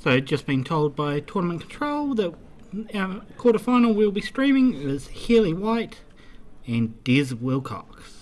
So just been told by Tournament Control that our quarterfinal we'll be streaming is Healy White and Des Wilcox.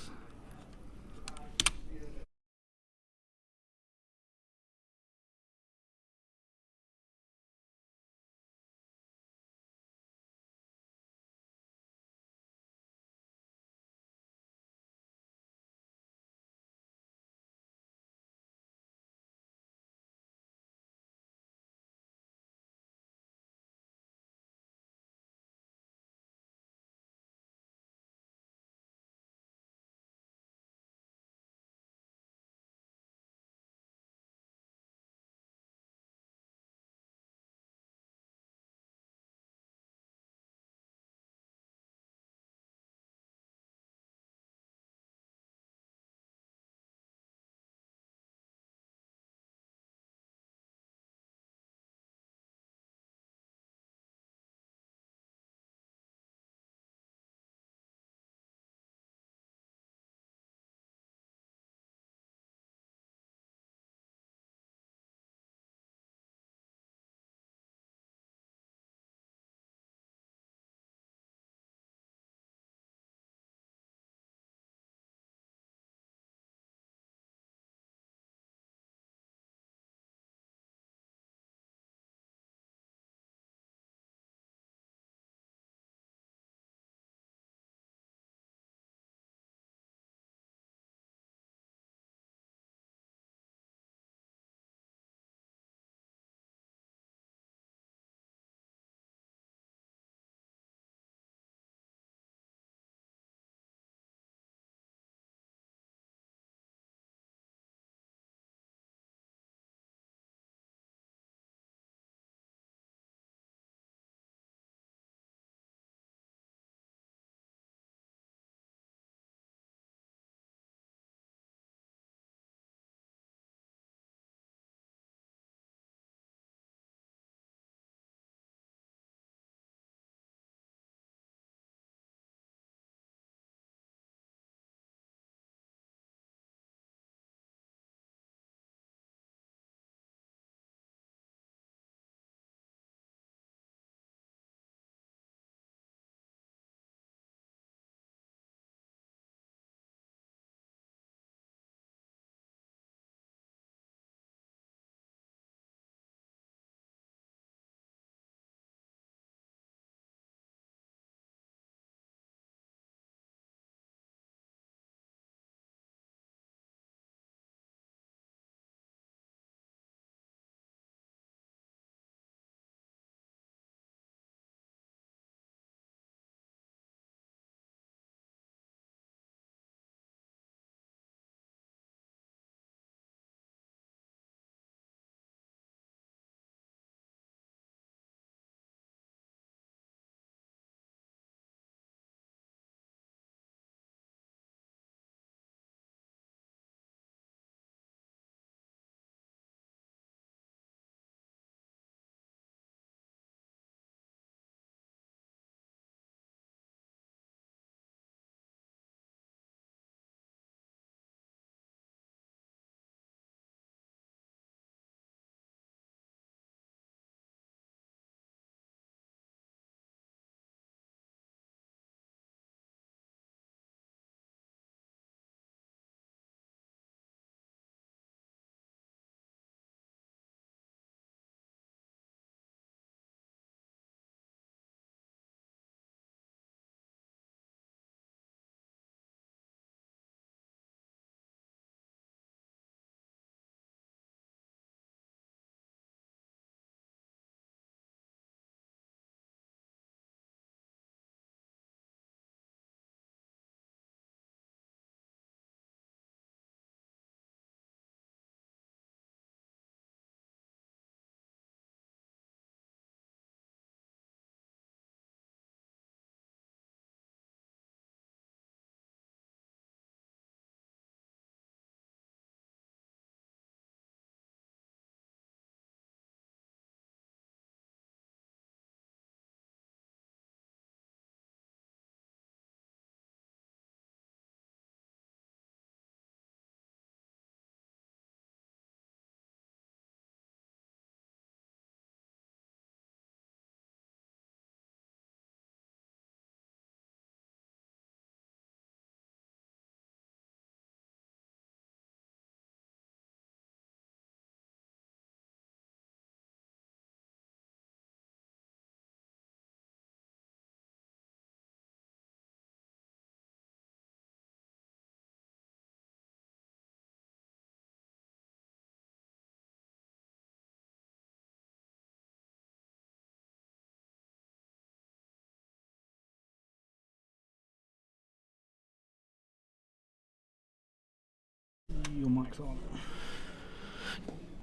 Your mic's on.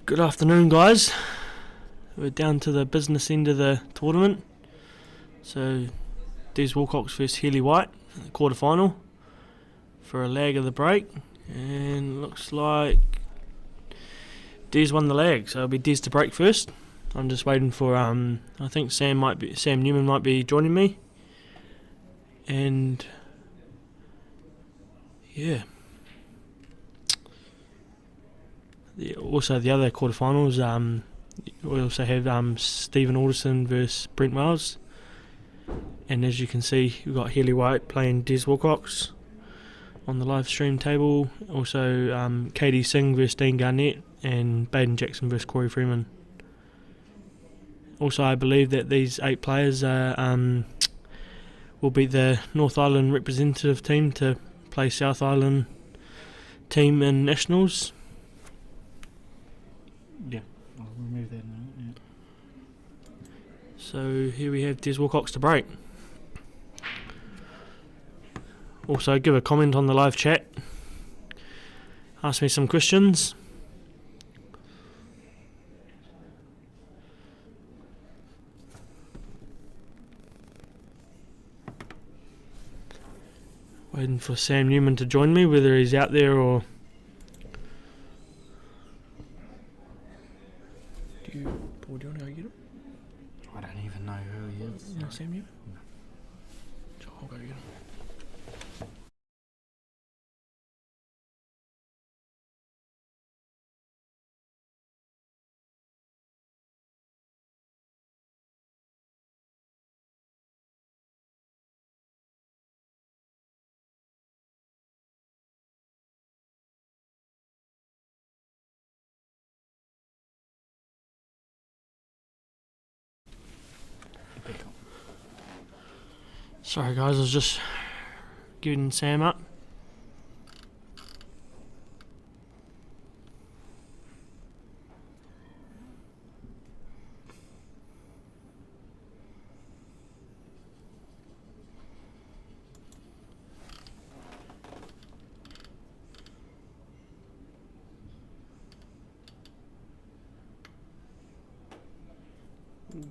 Good afternoon, guys. We're down to the business end of the tournament. So, Des Wilcox versus Healy White, the quarter final for a lag of the break. And looks like Des won the lag, so it'll be Des to break first. I'm just waiting for I think Sam Newman might be joining me. And yeah. Also, the other quarterfinals, we also have Stephen Alderson versus Brent Wells. And as you can see, we've got Healy White playing Des Wilcox on the live stream table. Also, Katie Singh versus Dean Garnett and Baden Jackson versus Corey Freeman. Also, I believe that these 8 players will be the North Island representative team to play South Island team in Nationals. Yeah, I'll remove that now. Yeah. So here we have Des Wilcox to break. Also, give a comment on the live chat. Ask me some questions. Waiting for Sam Newman to join me, whether he's out there or... Do you want to go get him? I don't even know who he is. You know Sam Newman? No. So I'll go get him. Sorry guys, I was just getting Sam up.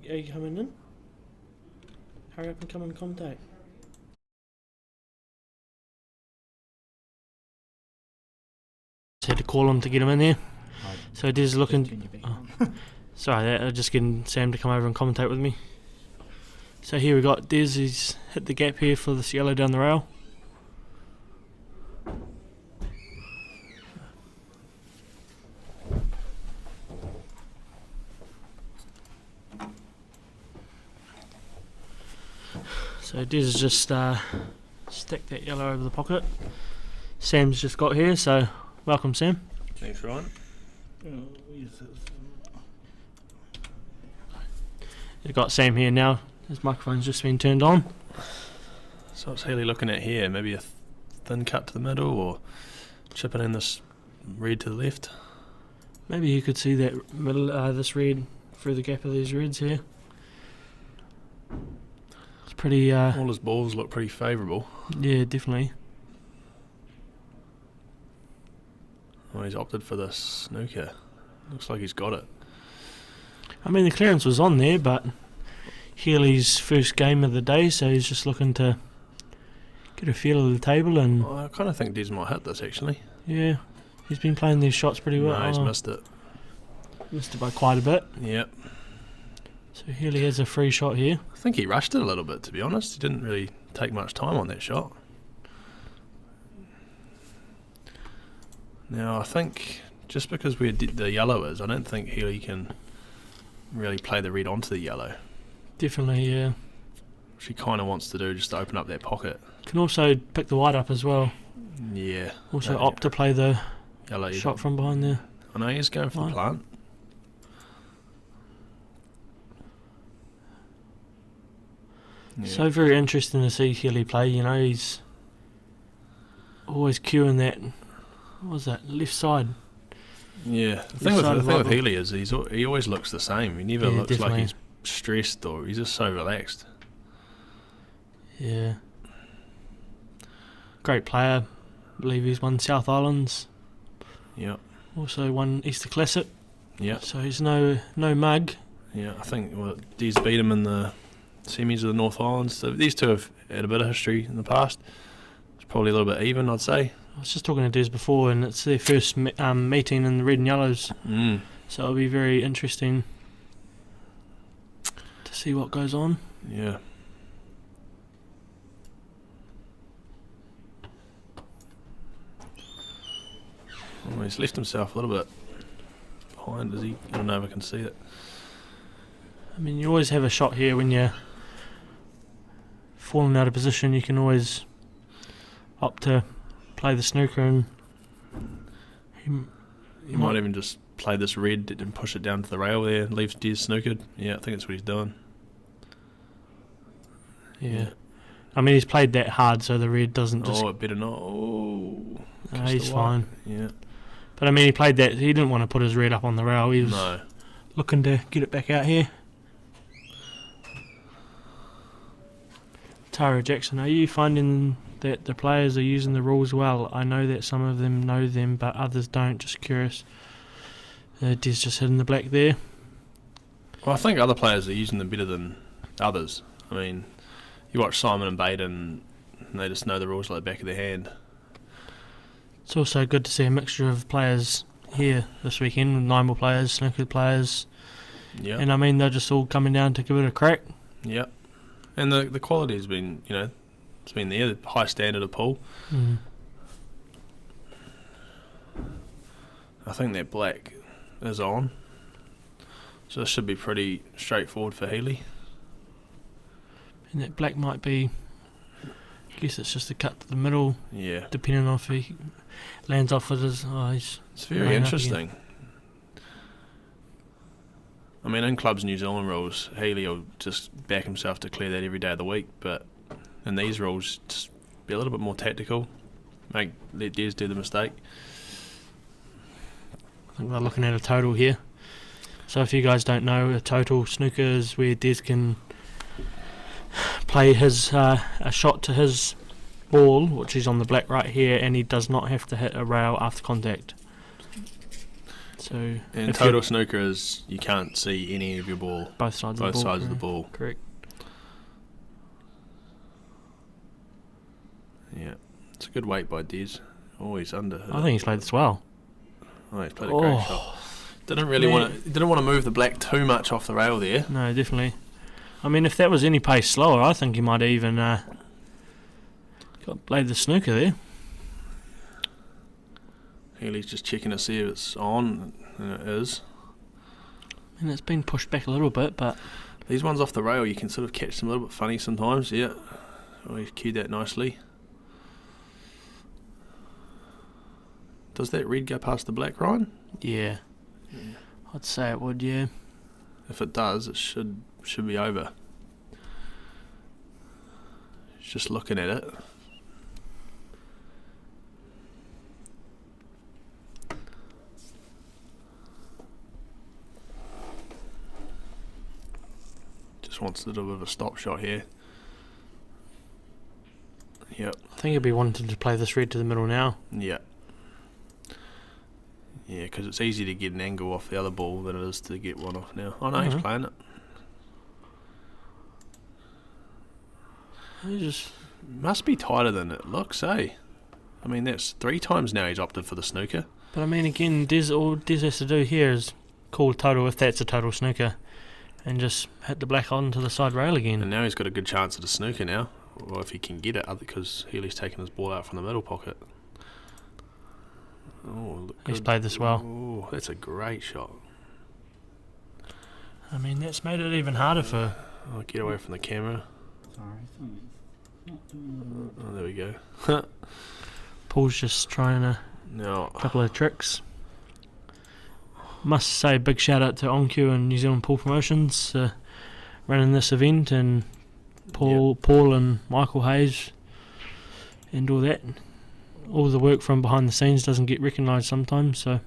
Are you coming in? Hurry up and come in contact. Had to call him to get him in there. So Des is looking. Sorry, I'm just getting Sam to come over and commentate with me. So here we got Des. He's hit the gap here for this yellow down the rail. So Des has just stick that yellow over the pocket. Sam's just got here, so welcome Sam. Thanks, Ryan. You've got Sam here now. His microphone's just been turned on. So what's Healy looking at here? Maybe a thin cut to the middle, or chipping in this red to the left? Maybe you could see that middle, this red through the gap of these reds here. It's pretty. All his balls look pretty favourable. Yeah, definitely. Well, he's opted for this snooker. Looks like he's got it. I mean, the clearance was on there, but Healy's first game of the day, so he's just looking to get a feel of the table. And I kind of think Des might hit this, actually. yeah, he's been playing these shots pretty well. No, he's missed it. Missed it by quite a bit. Yep. So Healy has a free shot here. I think he rushed it a little bit, to be honest. He didn't really take much time on that shot. Now, I think just because where the yellow is, I don't think Healy can really play the red onto the yellow. Definitely, yeah. Which he kind of wants to do, just to open up that pocket. Can also pick the white up as well. Yeah. Also opt to play the yellow shot from behind there. I know he's going for the plant. Yeah. So very interesting to see Healy play. You know, he's always queuing that. What was that? Left side. Yeah. The thing with Healy is he always looks the same. He never looks definitely. like he's stressed, or he's just so relaxed. Yeah. Great player. I believe he's won South Islands Yeah. Also won Easter Classic. Yeah. So he's no mug. Yeah, I think Des beat him in the semis of the North Island. So these two have had a bit of history in the past. It's probably a little bit even, I'd say. I was just talking to Des before, and it's their first meeting in the red and yellows. Mm. So it'll be very interesting to see what goes on. Yeah. Oh, he's left himself a little bit behind, is he? I don't know if I can see it. I mean, you always have a shot here when you're falling out of position. You can always opt to play the snooker, and He might even just play this red and push it down to the rail there and leave Des snookered. Yeah, I think that's what he's doing. Yeah. I mean, he's played that hard, so the red doesn't just... Oh, it better not. Oh. he's fine. Yeah. But I mean, he played that... He didn't want to put his red up on the rail. He was looking to get it back out here. Tara Jackson, are you finding that the players are using the rules well? I know that some of them know them, but others don't. Just curious. Des just hitting the black there. Well, I think other players are using them better than others. I mean, you watch Simon and Baden, and they just know the rules like the back of their hand. It's also good to see a mixture of players here this weekend, 9 more players, snooker players. Yeah. And I mean, they're just all coming down to give it a crack. Yeah. And the quality has been, it's been there, the high standard of pool. Mm. I think that black is on. So this should be pretty straightforward for Healy. And that black might be, I guess it's just a cut to the middle. Yeah. Depending on if he lands off with his eyes. It's very interesting. I mean, in clubs New Zealand rules, Healy will just back himself to clear that every day of the week, but in these rules, just be a little bit more tactical. Let Des do the mistake. I think they're looking at a total here. So if you guys don't know, a total snooker is where Des can play his a shot to his ball, which is on the black right here, and he does not have to hit a rail after contact. So and total snooker is you can't see any of your ball. Both sides of the ball. Correct. Yeah. It's a good weight by Des. Oh, he's under. I think he's played this well. Oh, he's played a great shot. Didn't want to move the black too much off the rail there. No, definitely. I mean, if that was any pace slower, I think he might have even played the snooker there. Healy's just checking to see if it's on, and it is. And it's been pushed back a little bit, but... These ones off the rail, you can sort of catch them a little bit funny sometimes, yeah. Oh, he's cued that nicely. Does that red go past the black, Ryan? Yeah. I'd say it would, yeah. If it does, it should be over. He's just looking at it. Just wants a little bit of a stop shot here. Yep. I think he'll be wanting to play this red to the middle now. Yeah. Yeah, because it's easy to get an angle off the other ball than it is to get one off now. Oh no, he's playing it. He just must be tighter than it looks, eh? I mean, that's 3 times now he's opted for the snooker. But I mean, again, all Des has to do here is call total if that's a total snooker, and just hit the black onto the side rail again. And now he's got a good chance at a snooker now, or if he can get it, because Healy's taken his ball out from the middle pocket. Oh, he's played this well. Oh, that's a great shot. I mean, that's made it even harder for... Oh, get away from the camera. Sorry, something's not doing it. Oh, there we go. Paul's just trying a couple of tricks. Must say, big shout out to OnQ and New Zealand Pool Promotions running this event, and Paul and Michael Hayes and all that. All the work from behind the scenes doesn't get recognised sometimes, so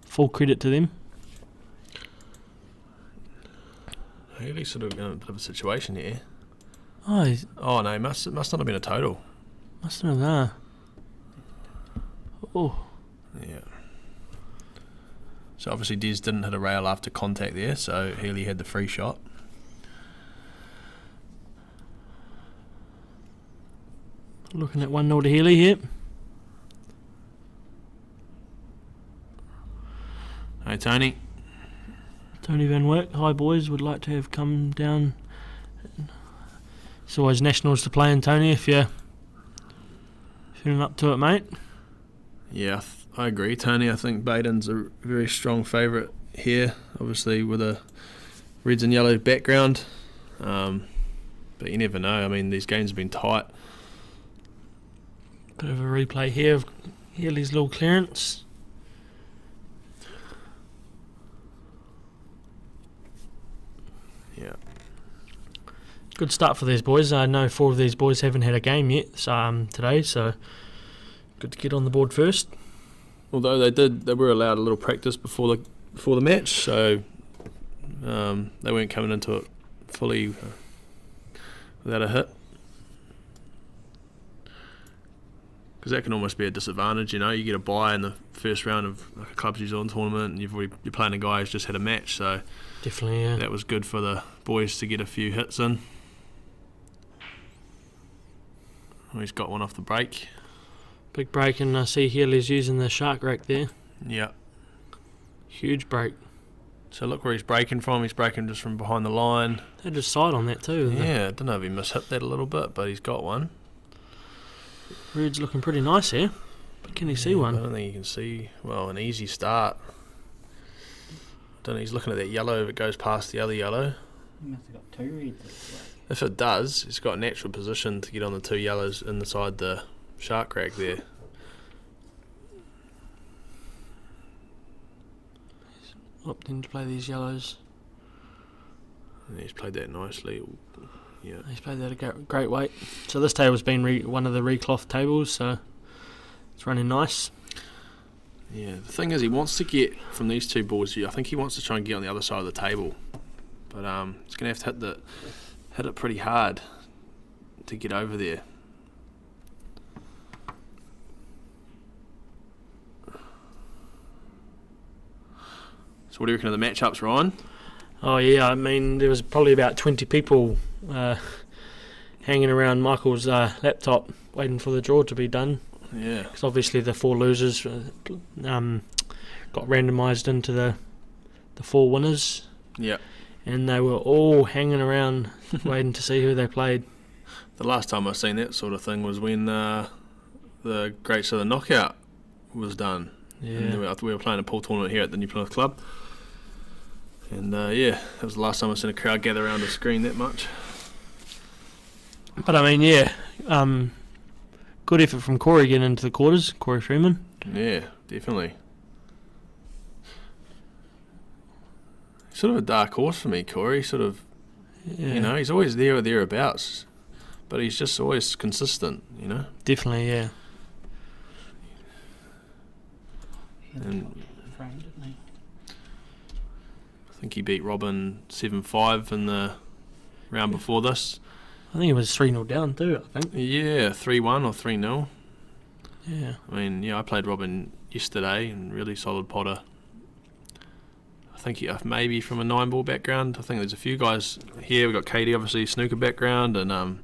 full credit to them. Healy's sort of in a bit of a situation here. Oh, no, must not have been a total. Must have been. Oh. Yeah. So obviously Des didn't hit a rail after contact there, so Healy had the free shot. Looking at 1-0 to Healy here. Hey Tony. Tony Van Werk, hi boys, would like to have come down. It's always nationals to play in, Tony, if you're feeling up to it, mate. Yeah, I agree, Tony. I think Baden's a very strong favourite here, obviously with a reds and yellow background. But you never know. I mean, these games have been tight. Bit of a replay here of Healy's little clearance. Yeah. Good start for these boys. I know 4 of these boys haven't had a game yet today, so good to get on the board first. Although they were allowed a little practice before the match, so they weren't coming into it fully without a hit. Because that can almost be a disadvantage, you know. You get a bye in the first round of like a Clubs New Zealand tournament, and you're playing a guy who's just had a match, so Definitely, yeah. that was good for the boys to get a few hits in. Oh, he's got one off the break. Big break, and I see Healy's using the shark rack there. Yeah. Huge break. So look where he's breaking from. He's breaking just from behind the line. They just side on that too. Yeah, I don't know if he mishit that a little bit, but he's got one. Red's looking pretty nice here. But can he see one? I don't think you can see. Well, an easy start. Don't know, he's looking at that yellow if it goes past the other yellow. He must have got 2 reds. If it does, he's got a natural position to get on the 2 yellows inside the shark rack there. Opting to play these yellows. And he's played that nicely. Yeah. He's played that a great weight. So this table's been one of the recloth tables, so it's running nice. Yeah, the thing is, he wants to get from these 2 boards. I think he wants to try and get on the other side of the table, but he's going to have to hit it pretty hard to get over there. So what do you reckon of the matchups, Ryan? Oh yeah, I mean there was probably about 20 people hanging around Michael's laptop waiting for the draw to be done. Yeah. Because obviously the 4 losers got randomised into the 4 winners. Yeah. And they were all hanging around waiting to see who they played. The last time I seen that sort of thing was when the Great Southern Knockout was done. Yeah. And we were playing a pool tournament here at the New Plymouth Club. And yeah, that was the last time I seen a crowd gather around a screen that much. But I mean, yeah, good effort from Corey getting into the quarters, Corey Freeman. Yeah, definitely. Sort of a dark horse for me, Corey. Sort of, Yeah. you know, he's always there or thereabouts, but he's just always consistent, you know. Definitely, yeah. And Frame, didn't he? I think he beat Robin 7-5 in the round before this. I think it was 3-0 down too, I think. Yeah, 3-1 or 3-0. Yeah. I mean, yeah, I played Robin yesterday and really solid potter. I think he maybe from a 9-ball background. I think there's a few guys here. We've got Katie, obviously, snooker background. And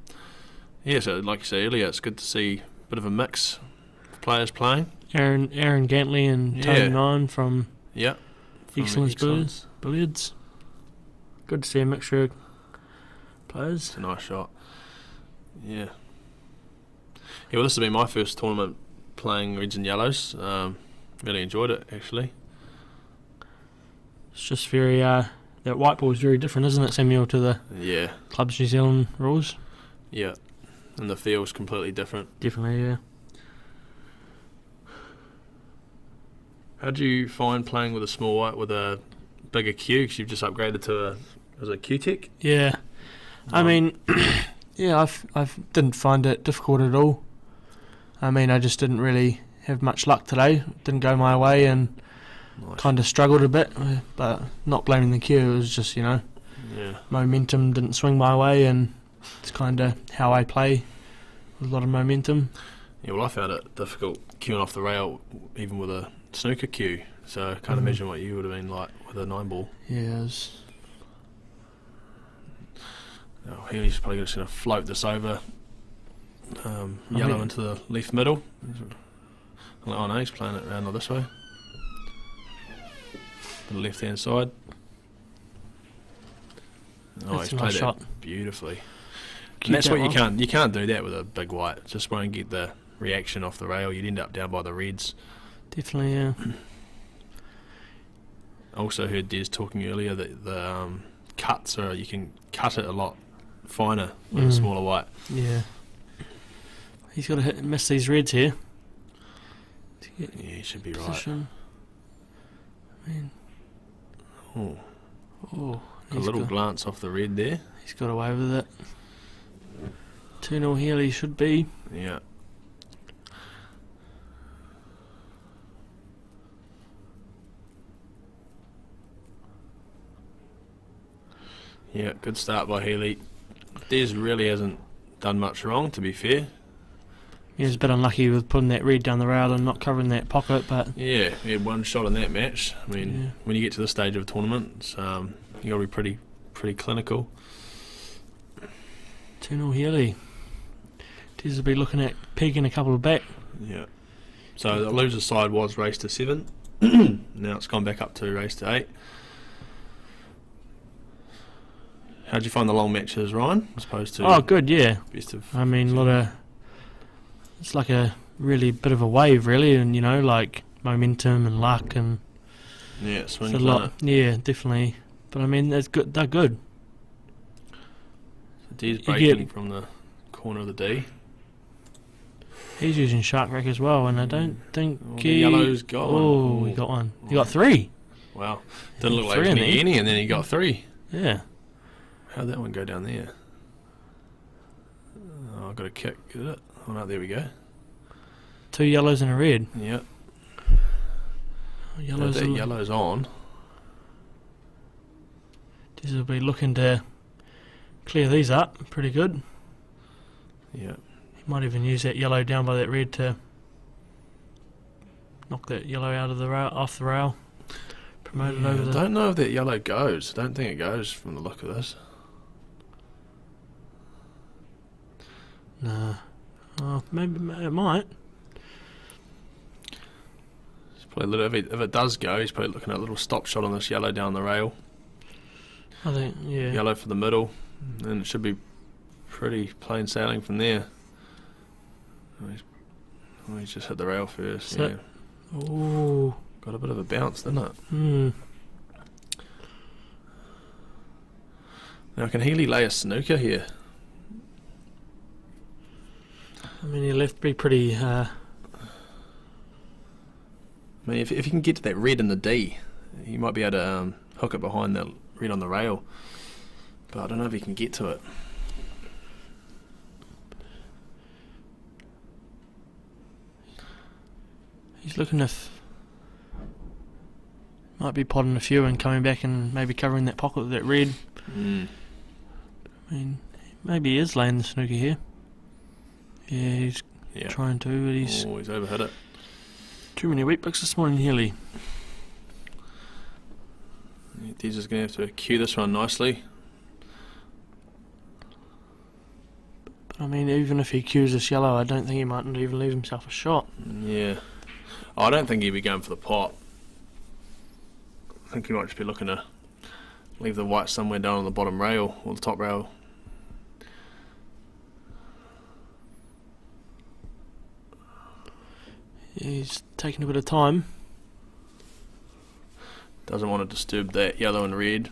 yeah, so like you said earlier, it's good to see a bit of a mix of players playing. Aaron Gantley and Tony Nine from Yeah. Excellence Billiards. Good to see a mixture of players. It's a nice shot. Yeah. Yeah, well, this has been my first tournament playing reds and yellows. Really enjoyed it, actually. It's just very, that white ball is very different, isn't it, Samuel, to the Yeah. Clubs New Zealand rules? Yeah. And the feel's completely different. Definitely, yeah. How do you find playing with a small white with a bigger cue? Because you've just upgraded to a Q-Tech? Yeah. I mean, yeah, I didn't find it difficult at all. I mean, I just didn't really have much luck today. Didn't go my way and kind of struggled a bit, but not blaming the cue. It was just, you know, momentum didn't swing my way, and it's kind of how I play with a lot of momentum. Yeah, well, I found it difficult queuing off the rail, even with a snooker cue, so I can't imagine what you would have been like with a 9-ball. Yeah. Oh, he's probably just going to float this over yellow into the left middle. Oh no, he's playing it around this way. The left hand side. Oh, That's he's a played nice shot. that beautifully. Keep And that's that what one. you can't do that with a big white. Just won't get the reaction off the rail. You'd end up down by the reds. Definitely, yeah. I also heard Des talking earlier that the cuts are, you can cut it a lot finer with a smaller white. Yeah. He's got to miss these reds here. To get Yeah, he should be position. I mean, right. oh, A little glance off the red there. he's got away with it. 2-0 Healy should be. Yeah. Yeah, good start by Healy. Des really hasn't done much wrong, to be fair. He was a bit unlucky with putting that red down the rail and not covering that pocket, but Yeah, he had one shot in that match. I mean, Yeah. when you get to this stage of a tournament, it's, you got to be pretty clinical. 2-0 Healy. Des will be looking at pegging a couple of back. Yeah. So the loser side was race to 7. Now it's gone back up to race to 8. How'd you find the long matches, Ryan? As opposed to Oh, good, yeah. best of. I mean, it's like a really bit of a wave, really, and like momentum and luck and Yeah, it's swing a lot. Yeah, definitely. But I mean, it's good. They're good. So D's You breaking get- from the corner of the D. He's using shark rack as well, and I don't think Oh, the yellow's got one. Oh, he got one. He got 3. Wow. Didn't look like Three he was in going to there. get any, and then he got 3. Yeah. How'd that one go down there? Oh, I've got a kick. Is it? Oh, no, there we go. 2 yellows and a red. Yeah. Yellows. That yellow's on. This will be looking to clear these up pretty good. Yeah. He might even use that yellow down by that red to knock that yellow out of the rail, off the rail. Promote it over I the. don't know if that yellow goes. I don't think it goes from the look of this. Nah. Oh, maybe it might. It's probably a little, if it does go, he's probably looking at a little stop shot on this yellow down the rail. I think, yeah. Yellow for the middle, and it should be pretty plain sailing from there. He's just hit the rail first. So- Yeah. Ooh. Got a bit of a bounce, didn't it? Hmm. Now, can Healy lay a snooker here? I mean, he left me pretty. I mean, if he can get to that red in the D, he might be able to hook it behind that red on the rail. But I don't know if he can get to it. He's looking if. Might be potting a few and coming back and maybe covering that pocket with that red. Mm. I mean, maybe he is laying the snooker here. Yeah, he's Yeah. trying to, but he's Oh, he's overhit it. too many wheat bix this morning, Healy. He's just going to have to cue this one nicely. But I mean, even if he cues this yellow, I don't think he might not even leave himself a shot. Yeah. I don't think he'd be going for the pot. I think he might just be looking to leave the white somewhere down on the bottom rail or the top rail. He's taking a bit of time. Doesn't want to disturb that yellow and red.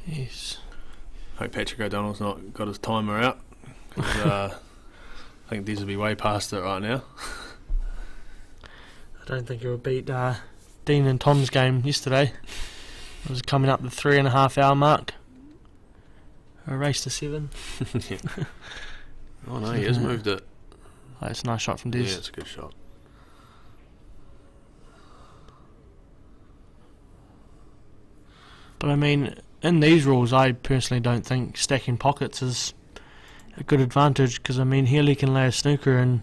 He's Hope Patrick O'Donnell's not got his timer out. 'Cause, I think these will be way past it right now. I don't think he'll beat Dean and Tom's game yesterday. It was coming up the 3.5 hour mark. A race to 7. Oh no, he has moved it. Oh, it's a nice shot from Des. Yeah, it's a good shot. But I mean, in these rules, I personally don't think stacking pockets is a good advantage, because I mean, Healy can lay a snooker, and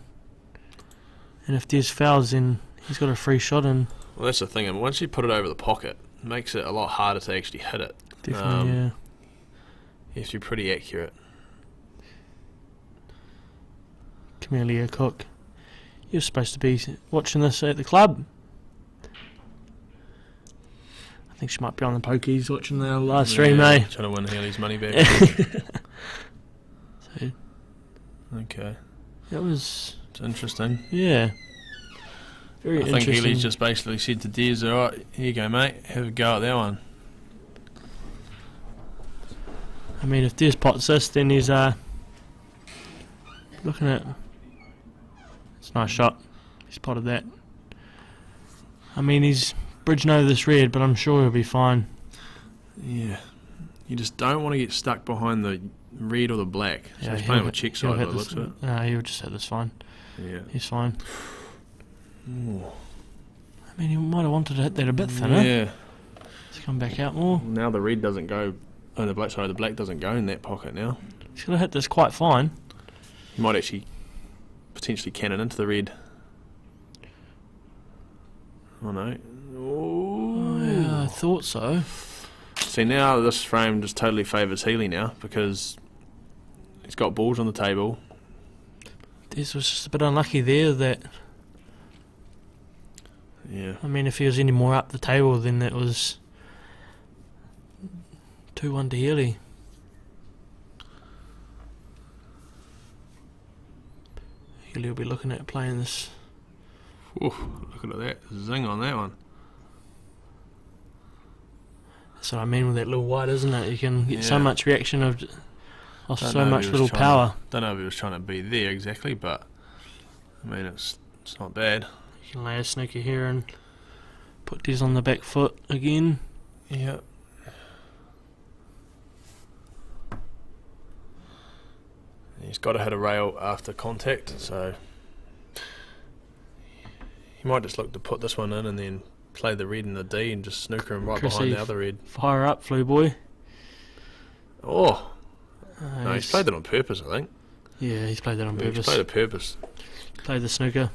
if there's fouls, then he's got a free shot in. Well, that's the thing. And once you put it over the pocket, it makes it a lot harder to actually hit it. Definitely, yeah. You have to be pretty accurate. Camellia Cook, you're supposed to be watching this at the club. I think she might be on the pokies watching the live stream, eh? Trying to win Healy's money back. So, okay. it's interesting. Yeah. Very I think interesting. Healy's just basically said to Des, alright, here you go, mate, have a go at that one. I mean, if Des pots this, then he's looking at. It's a nice shot. He's potted that. I mean, he's bridging over this red, but I'm sure he'll be fine. Yeah. You just don't want to get stuck behind the red or the black. So he's playing with check side by the looks of it. No, he'll just hit this fine. Yeah. He's fine. Ooh. I mean, he might have wanted to hit that a bit thinner. Yeah. To come back out more. Now the red doesn't go, the black doesn't go in that pocket now. He's going to hit this quite fine. He might actually potentially cannon into the red. Oh no. Oh, yeah, I thought so. See, now this frame just totally favours Healy now, because he's got balls on the table. This was just a bit unlucky there. That, yeah. I mean, if he was any more up the table, then that was 2-1 to Healy. Healy will be looking at playing this. Oof, look at that zing on that one. That's what I mean with that little white, isn't it? You can get so Yeah. much reaction off Don't so know if much he was little trying power. Don't know if he was trying to be there exactly, but I mean it's not bad. You can lay a snooker here and put these on the back foot again. Yeah. He's got to hit a rail after contact, so he might just look to put this one in and then play the red and the D and just snooker him right behind the other red. Fire up, Flu Boy. Oh, no, he's played it on purpose, I think. Yeah, he's played that on purpose. He's played it purpose. Played the snooker.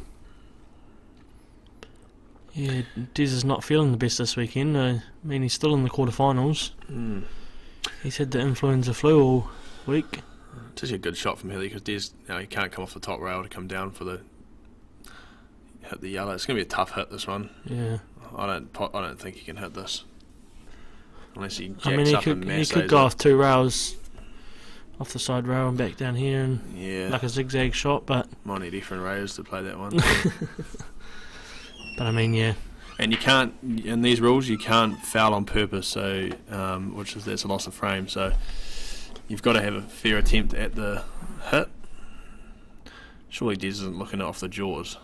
Yeah, Des is not feeling the best this weekend. I mean, he's still in the quarterfinals. Mm. He's had the influenza flu all week. It's actually a good shot from Healy because Des, he can't come off the top rail to come down for the hit the yellow. It's going to be a tough hit, this one. Yeah. I don't think he can hit this unless he jacks I mean, up and he could go off 2 rails, off the side rail and back down here, and like a zigzag shot. But might need different rails to play that one. But I mean, yeah. And you can't, in these rules, you can't foul on purpose. So, that's a loss of frame. So, you've got to have a fair attempt at the hit. Surely Des isn't looking off the jaws.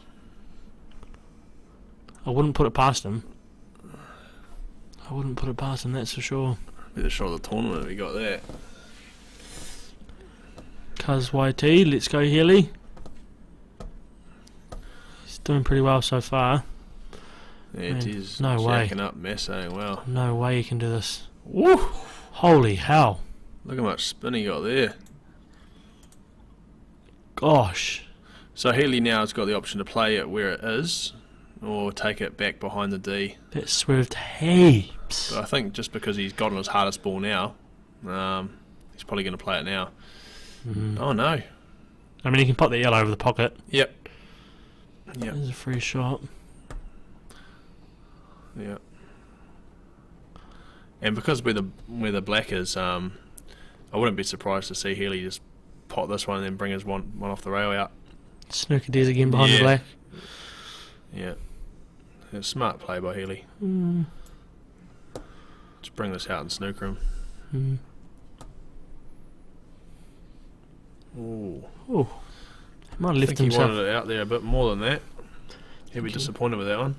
I wouldn't put it past him. That's for sure. Be the shot of the tournament if we got that. Cuz YT, let's go Healy. He's doing pretty well so far. Yeah, it is. No way. Jacking up, massing well. No way you can do this. Woo! Holy hell. Look how much spin he got there. Gosh. So Healy now has got the option to play it where it is, or take it back behind the D. That swerved heaps. But I think just because he's got on his hardest ball now, he's probably going to play it now. Mm-hmm. Oh no. I mean, he can pop the yellow over the pocket. Yep. There's a free shot. Yeah. And because where the black is, I wouldn't be surprised to see Healy just pot this one and then bring his one off the rail out. Snooker Des again behind the black. Yeah. It's a smart play by Healy. Mm. Just bring this out and snooker him. Mm. Ooh. Oh. He might have I left think he himself. wanted it out there a bit more than that. He'll be disappointed with that one.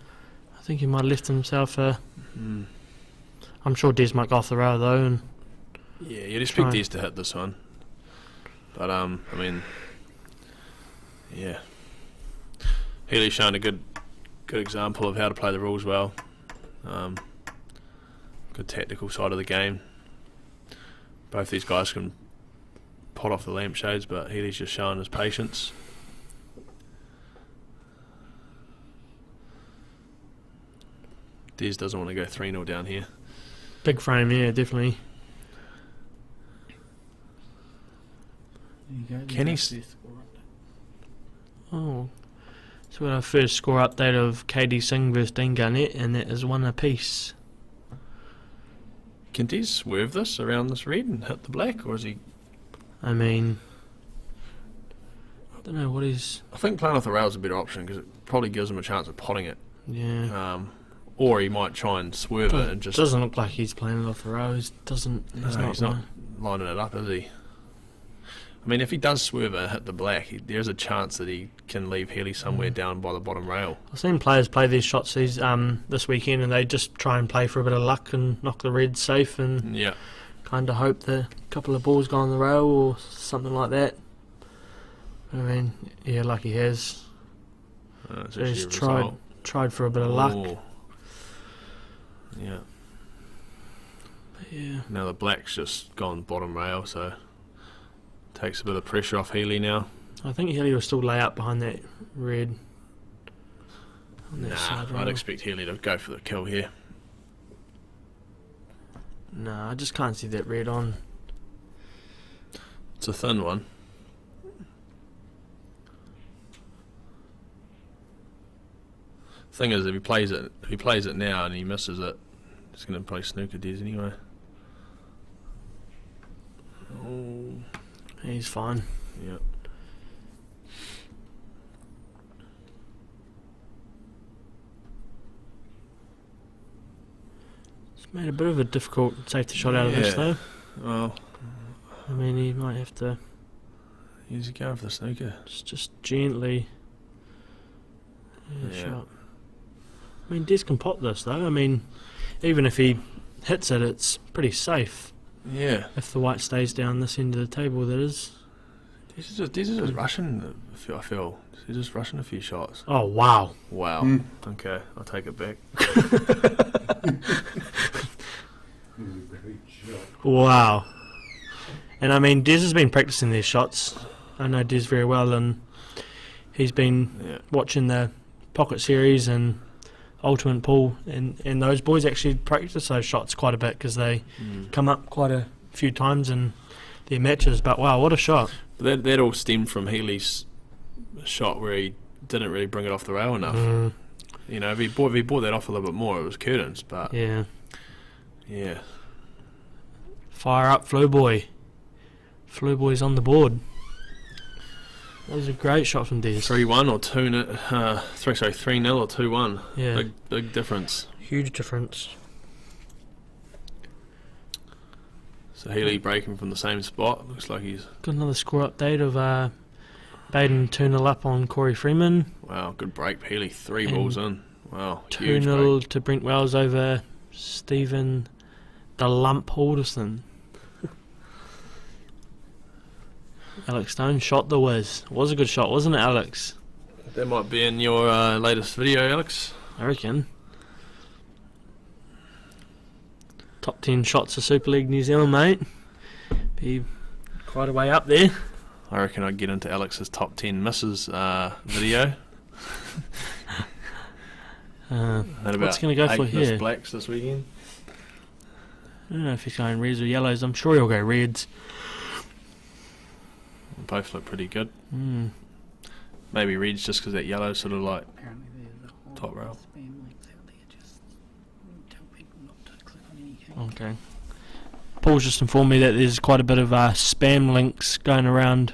I think he might have left himself I'm sure Des might go off the rail though, and yeah, you'd expect Des to hit this one. But I mean, yeah. Healy's shown a good example of how to play the rules well. Good tactical side of the game. Both these guys can pot off the lampshades, but Healy's just showing his patience. Des doesn't want to go 3-0 down here. Big frame, yeah, definitely. Can he? Oh, so we got our first score update of KD Singh versus Dean Garnett, and that is 1 apiece. Can Des swerve this around this red and hit the black, or is he? I mean, I don't know what he's. I think playing off the rail is a better option because it probably gives him a chance of potting it. Yeah. Or he might try and swerve it and just. Doesn't look like he's playing it off the row. He's not lining it up, is he? I mean, if he does swerve it and hit the black, there's a chance that he can leave Healy somewhere down by the bottom rail. I've seen players play these shots this weekend, and they just try and play for a bit of luck and knock the red safe, and kind of hope that a couple of balls go on the rail or something like that. I mean, yeah, like he has. So he's tried for a bit of luck. Yeah. But yeah. Now the black's just gone bottom rail, so takes a bit of pressure off Healy now. I think Healy will still lay up behind that red. On that side rail. I'd expect Healy to go for the kill here. No, I just can't see that red on. It's a thin one. Thing is, if he plays it now and he misses it, he's going to play snooker Des anyway. Oh, he's fine. Yeah. It's made a bit of a difficult safety shot out of this though. Well, I mean, he might have to. He's going for the snooker. Just gently. Yeah. Shot. I mean, Des can pot this though. I mean, even if he hits it, it's pretty safe. Yeah. If the white stays down this end of the table, that is. Des is just rushing. I feel he's just rushing a few shots. Oh wow! Wow. Okay, I'll take it back. Wow. And I mean, Des has been practicing these shots. I know Des very well, and he's been watching the Pocket Series and Ultimate Pool, and those boys actually practice those shots quite a bit because they come up quite a few times in their matches. But wow, what a shot! But that all stemmed from Healy's shot where he didn't really bring it off the rail enough. You know, if he brought that off a little bit more, it was curtains. But yeah. Fire up, Flu Boy. Flu Boy's on the board. That was a great shot from Des. 3-1 or 3-0 or 2-1. Yeah. Big difference. Huge difference. So Healy breaking from the same spot. Looks like he's got another score update of Baden 2-0 up on Corey Freeman. Wow, good break. Healy 3 balls in. Wow, 2-0 to Brent Wells over Stephen the Lump Halderson. Alex Stone shot the whiz. Was a good shot, wasn't it, Alex? That might be in your latest video, Alex. I reckon. Top 10 shots of Superleague New Zealand, mate. Be quite a way up there. I reckon I'd get into Alex's top 10 misses video. What's going to go for here? Blacks this weekend. I don't know if he's going reds or yellows. I'm sure he'll go reds. Both look pretty good. Maybe reds just because that yellow's sort of like top rail. Okay. Paul's just informed me that there's quite a bit of spam links going around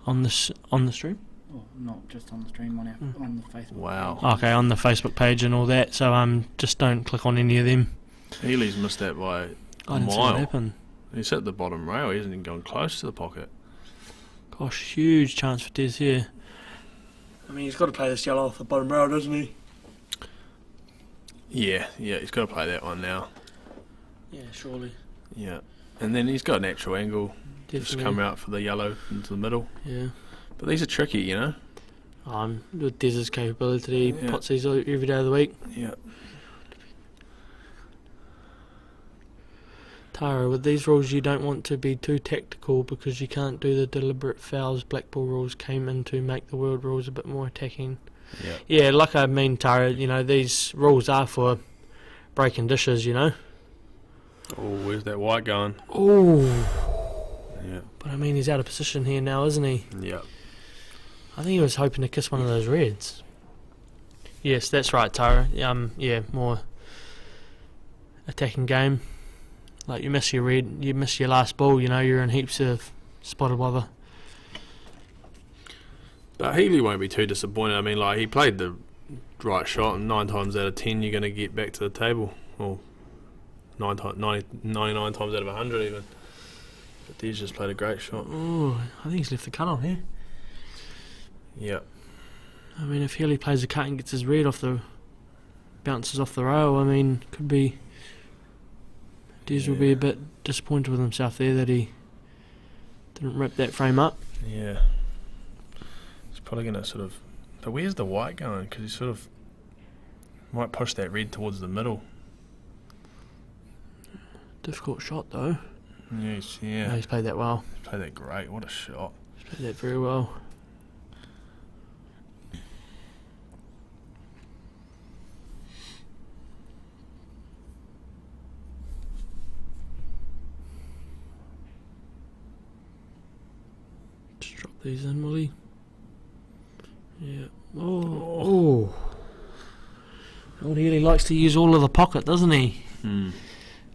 on the stream. Oh, not just on the stream, on the Facebook. Wow. Page. Okay, on the Facebook page and all that. So just don't click on any of them. Healy's missed that by I didn't see what happened. He's at the bottom rail. He hasn't even gone close to the pocket. Gosh, huge chance for Des here. I mean, he's got to play this yellow off the bottom rail, doesn't he? Yeah, he's got to play that one now. Yeah, surely. Yeah, and then he's got a natural angle. Definitely. Just come out for the yellow into the middle. Yeah. But these are tricky, you know. With Des's capability, pots these every day of the week. Yeah. Tara, with these rules you don't want to be too tactical because you can't do the deliberate fouls black ball rules came in to make the world rules a bit more attacking. Yeah. Yeah, like I mean, Tara, you know, these rules are for breaking dishes, you know. Oh, where's that white going? Oh. Yeah. But I mean, he's out of position here now, isn't he? Yeah. I think he was hoping to kiss one of those reds. Yes, that's right, Tara. Yeah, more attacking game. Like, you miss your red, you miss your last ball, you know, you're in heaps of spotted bother. But Healy won't be too disappointed. I mean, like, he played the right shot, and 9 times out of 10 you're going to get back to the table. Or 99 times out of 100 even. But Dez just played a great shot. Oh, I think he's left the cut on here. Yeah. I mean, if Healy plays a cut and gets his red off the... bounces off the rail, I mean, could be... Dez will be a bit disappointed with himself there that he didn't rip that frame up. Yeah. He's probably going to sort of... But where's the white going? Because he sort of might push that red towards the middle. Difficult shot, though. Yes, yeah. No, he's played that well. He's played that great. What a shot. He's played that very well. Just drop these in, will he? Yeah. Oh. Old Healy likes to use all of the pocket, doesn't he?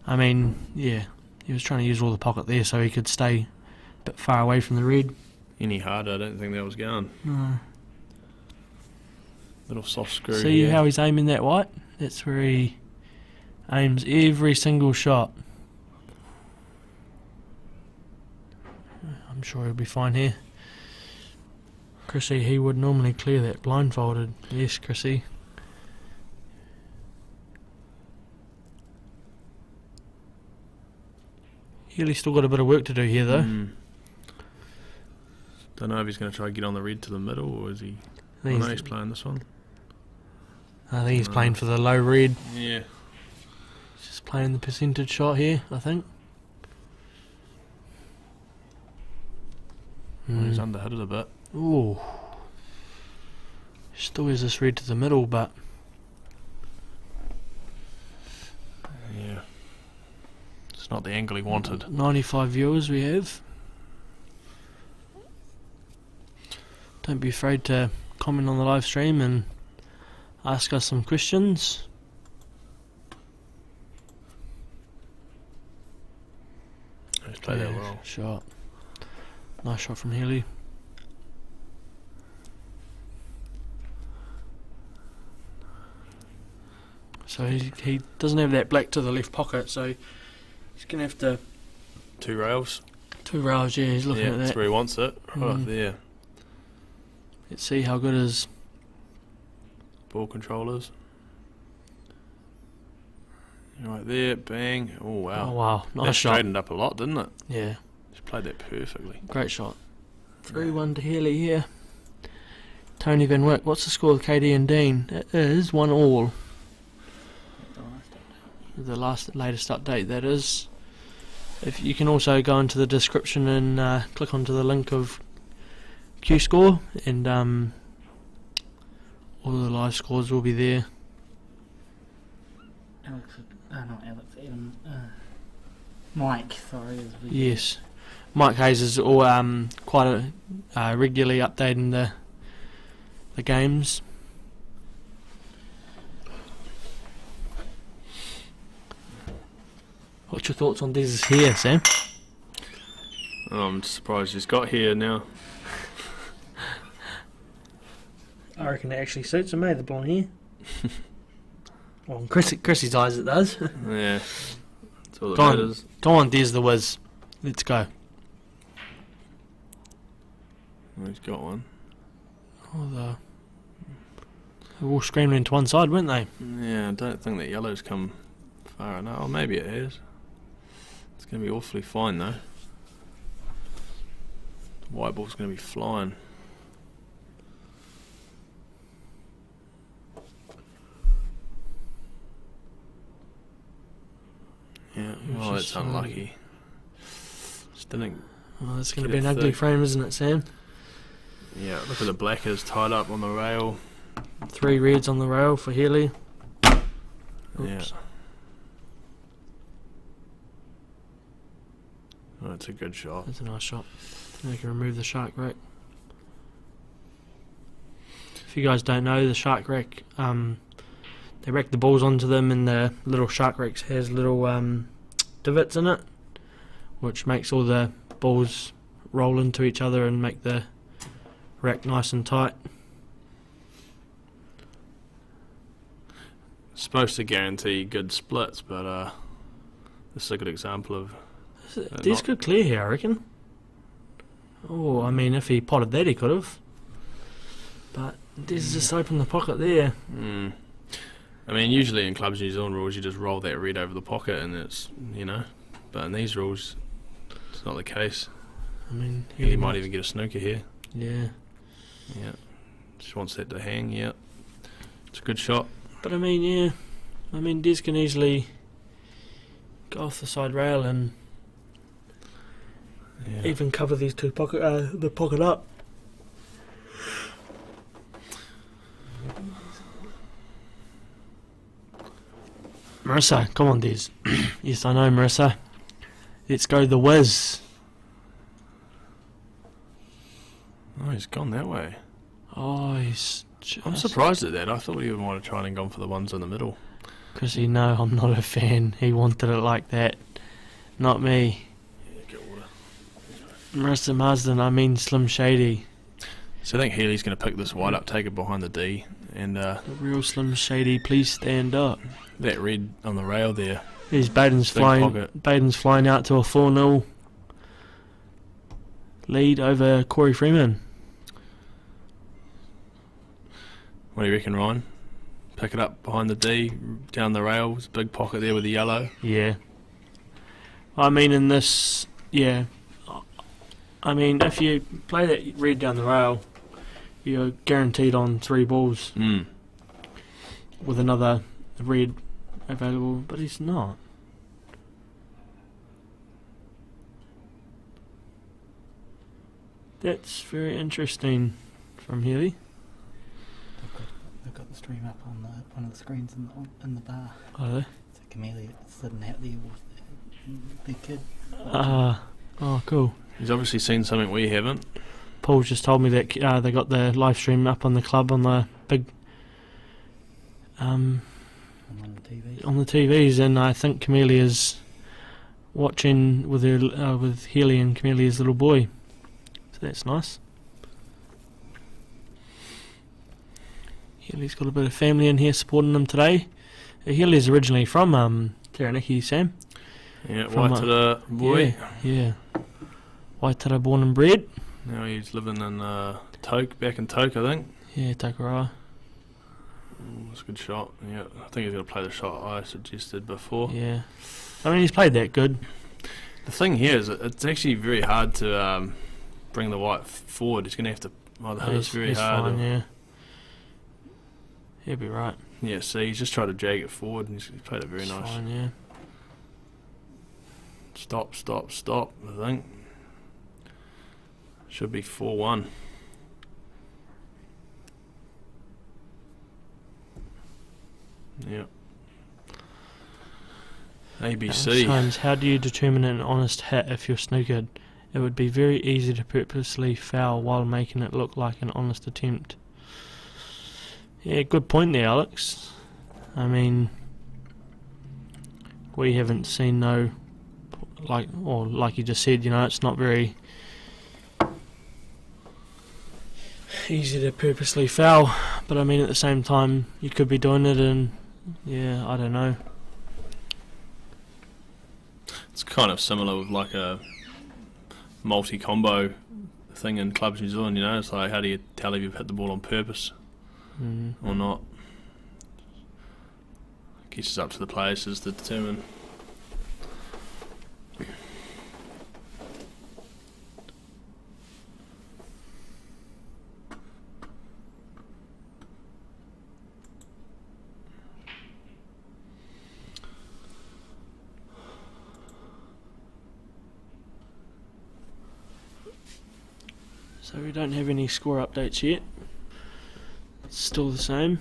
I mean, yeah. He was trying to use all the pocket there so he could stay a bit far away from the red. Any harder, I don't think that was going. No. Little soft screw. See how he's aiming that white? That's where he aims every single shot. I'm sure he'll be fine here. Chrissy, he would normally clear that blindfolded. Yes, Chrissy. Healy's still got a bit of work to do here, though. Don't know if he's going to try to get on the red to the middle, or is he... I I think know he's playing this one. he's playing for the low red. Yeah. He's just playing the percentage shot here, I think. Well, he's underhit it a bit. Ooh. Still has this red to the middle, but... Yeah. It's not the angle he wanted. 95 viewers we have. Don't be afraid to comment on the live stream and ask us some questions. He's played that well. Shot. Nice shot from Healy. So he doesn't have that black to the left pocket, so he's going to have to... 2 rails. 2 rails, yeah, he's looking at that. That's where he wants it. Right there. Let's see how good his Ball controllers. Right there, bang. Oh, wow. Oh, wow. Nice that shot. straightened up a lot, didn't it? Yeah. Just played that perfectly. Great shot. 3-1 to Healy here. Tony Van Wyck. What's the score of KD and Dean? It is 1-1. The latest update, that is. If you can also go into the description and click onto the link of Q score, and all the live scores will be there. Alex, not Alex, Adam, Mike, sorry. Yes, Mike Hayes is all quite regularly updating the games. What's your thoughts on this here, Sam? Oh, I'm surprised he's got here now. I reckon it actually suits him, the blonde hair. Well, in Chrissy's eyes it does. Yeah. That's all that Go on, matters. go on, there's the whiz. Let's go. Oh, he's got one. Oh, they were all screaming into one side, weren't they? Yeah, I don't think that yellow's come far enough. Oh, maybe it has. It's going to be awfully fine, though. The white ball's going to be flying. Yeah, Oh, that's unlucky. Just didn't. Oh, that's going to Get be it an ugly thick. frame, isn't it, Sam? Yeah, look at the blackers tied up on the rail. 3 reds on the rail for Healy. Yeah. Oops. Oh, it's a good shot. That's a nice shot. Now you can remove the shark rack. If you guys don't know, the shark rack, they rack the balls onto them, and the little shark rack has little divots in it, which makes all the balls roll into each other and make the rack nice and tight. Supposed to guarantee good splits, but this is a good example of. These not- could clear here, I reckon. Oh, I mean, if he potted that, he could have. But Des just opened the pocket there. Mm. I mean, usually in Clubs New Zealand rules, you just roll that red over the pocket, and it's But in these rules, it's not the case. I mean, He might even get a snooker here. Yeah. Yeah, just wants that to hang. Yeah, it's a good shot. But I mean, yeah. I mean, Des can easily go off the side rail and Yeah. even cover these two the pocket up. Marissa, come on, Des. Yes, I know, Marissa. Let's go the whiz. Oh, he's gone that way. Oh, he's I'm surprised at that. I thought he would want to try and gone for the ones in the middle. Because you know I'm not a fan. He wanted it like that. Not me. Yeah, get water. Marissa Marsden, I mean Slim Shady. So I think Healy's going to pick this white up, take it behind the D, and The real Slim Shady, please stand up. that red on the rail there. There's Baden's Big flying. pocket. Baden's flying out to a 4-0 lead over Corey Freeman. What do you reckon, Ryan? Pick it up behind the D, down the rail. There's a big pocket there with the yellow. Yeah. I mean, in this, yeah. I mean, if you play that red down the rail, you're guaranteed on 3 balls Mm. with another red available, but he's not. That's very interesting from Healy. They've got the stream up on one of the screens in the bar. Are they? So Camellia sitting out there with the kid. Oh, cool. He's obviously seen something we haven't. Paul just told me that they got the live stream up on the club on the big On one of the TVs. on the TVs, and I think Camelia's watching with her with Healy and Camelia's little boy. So that's nice. Healy's got a bit of family in here supporting him today. Healy's originally from Taranaki, Sam. Yeah, From, Waitara boy. Yeah. Waitara born and bred. Now he's living in back in Toke, I think. Yeah, Takarawa. That's a good shot. Yeah, I think he's going to play the shot I suggested before. Yeah. I mean, he's played that good. The thing here is it's actually very hard to bring the white forward. He's going to have to either hit this very he's hard. fine, yeah. He'll be right. Yeah, see, he's just tried to drag it forward and he's played it very He's nice. fine, yeah. Stop, I think. Should be 4-1. Yeah. ABC. Sometimes, how do you determine an honest hit if you're snookered? It would be very easy to purposely foul while making it look like an honest attempt. Yeah, good point there, Alex. I mean, we haven't seen like you just said, it's not very easy to purposely foul, but I mean at the same time you could be doing it, and yeah, I don't know. It's kind of similar with like a multi-combo thing in Clubs New Zealand, it's like how do you tell if you've hit the ball on purpose or not? I guess it's up to the players to determine. So we don't have any score updates yet. It's still the same.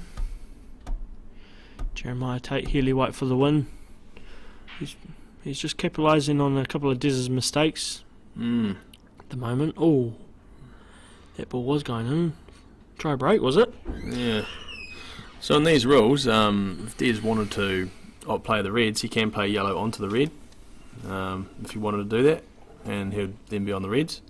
Jeremiah Tate, Healy White for the win. He's just capitalising on a couple of Dez's mistakes at the moment. Oh, that ball was going in. Try break, was it? Yeah. So in these rules, if Dez wanted to play the reds, he can play yellow onto the red. If he wanted to do that, and he'd then be on the reds.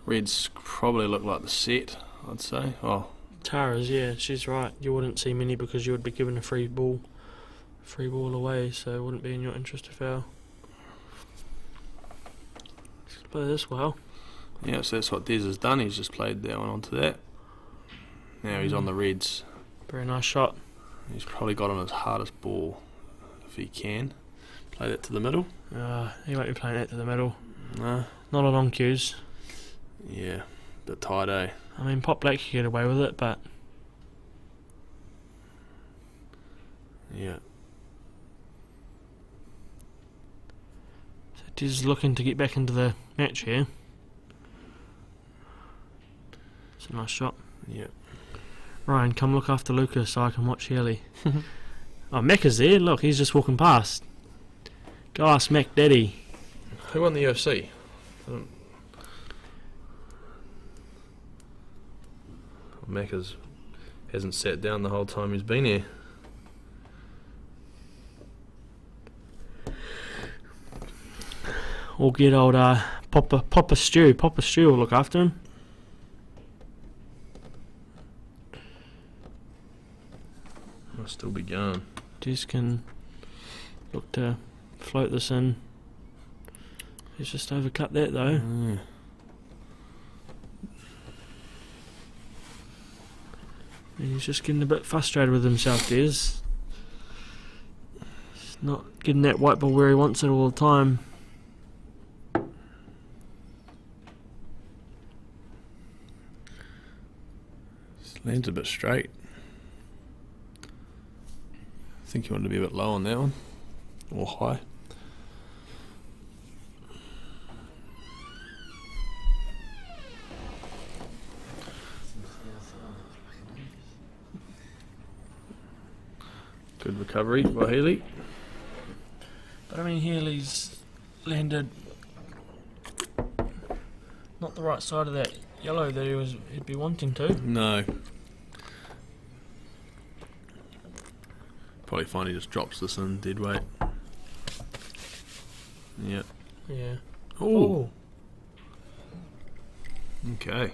Reds probably look like the set, I'd say. Oh, Tara's, yeah, she's right. You wouldn't see many because you would be given a free ball away, so it wouldn't be in your interest to foul. Let's play this well. yeah, so that's what Dez has done. He's just played that one onto that. Now he's on the reds. Very nice shot. He's probably got on his hardest ball, if he can. Play that to the middle. He won't be playing that to the middle. No. Not on cues. Yeah, bit tight, eh? I mean, Pop Black could get away with it, but Yeah. so Dez looking to get back into the match here. It's a nice shot. Yeah. Ryan, come look after Lucas so I can watch Healy. Oh, Mac is there. Look, he's just walking past. Go ask Mac Daddy. Who won the UFC? Mac hasn't sat down the whole time he's been here. Or get old Papa Stew. Papa Stew will look after him. Must still be going. Dez can look to float this in. He's just overcut that though. And he's just getting a bit frustrated with himself, Dez. He's not getting that white ball where he wants it all the time. Lands a bit straight. I think you wanted to be a bit low on that one. Or high. Good recovery by Healy. But I mean, Healy's landed not the right side of that yellow that he'd be wanting to. No. Probably find he just drops this in dead weight. Yep. Yeah. Oh. Okay.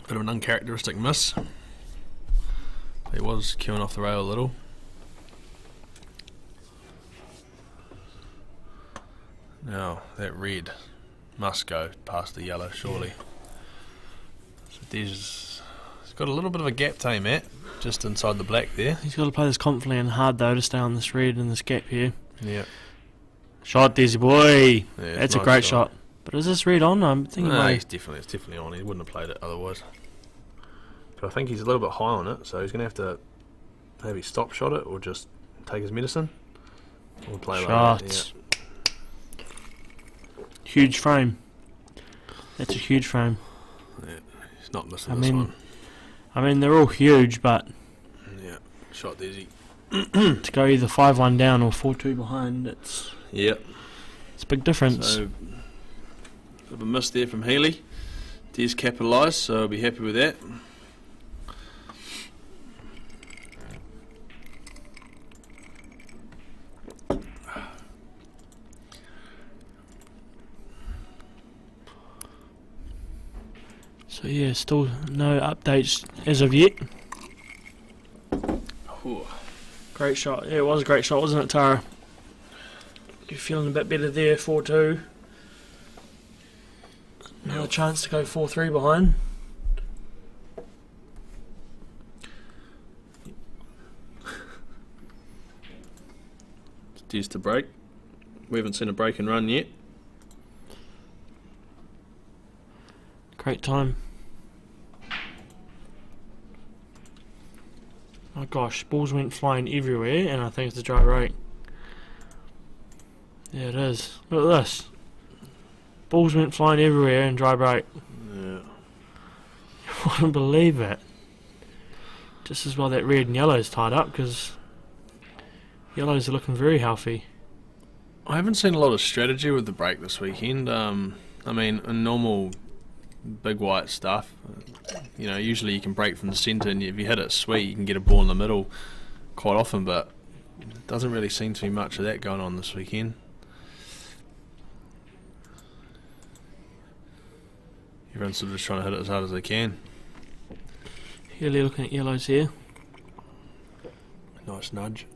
Bit of an uncharacteristic miss. He was queuing off the rail a little. Now that red must go past the yellow, surely. So he's got a little bit of a gap to aim at, just inside the black there. He's got to play this confidently and hard though to stay on this red and this gap here. Yeah. Shot, Desi boy. Yeah, That's a nice great shot. But is this red on? I'm thinking No, like it's definitely on. He wouldn't have played it otherwise. But I think he's a little bit high on it, so he's going to have to maybe stop shot it or just take his medicine. Or play like that. shots. Huge frame. That's a huge frame. Yeah, he's not missing this one. I mean, they're all huge, but Yeah, shot Desi. to go either 5-1 down or 4-2 behind, it's Yep. a big difference. So, bit of a miss there from Healy. Des capitalised, so I'll be happy with that. So yeah, still no updates as of yet. Ooh. Great shot. Yeah, it was a great shot, wasn't it, Tara? You're feeling a bit better there, 4-2. Another chance to go 4-3 behind. Des to break. We haven't seen a break and run yet. Great time. Oh gosh, balls went flying everywhere, and I think it's the dry rate. Yeah, it is. Look at this. Balls went flying everywhere and dry break. Yeah. I wouldn't believe it. Just as well that red and yellow's tied up, because yellows are looking very healthy. I haven't seen a lot of strategy with the break this weekend. I mean, in normal big white stuff, usually you can break from the centre, and if you hit it sweet, you can get a ball in the middle quite often, but it doesn't really seem to be much of that going on this weekend. Everyone's sort of just trying to hit it as hard as they can. Really looking at yellows here. Nice nudge.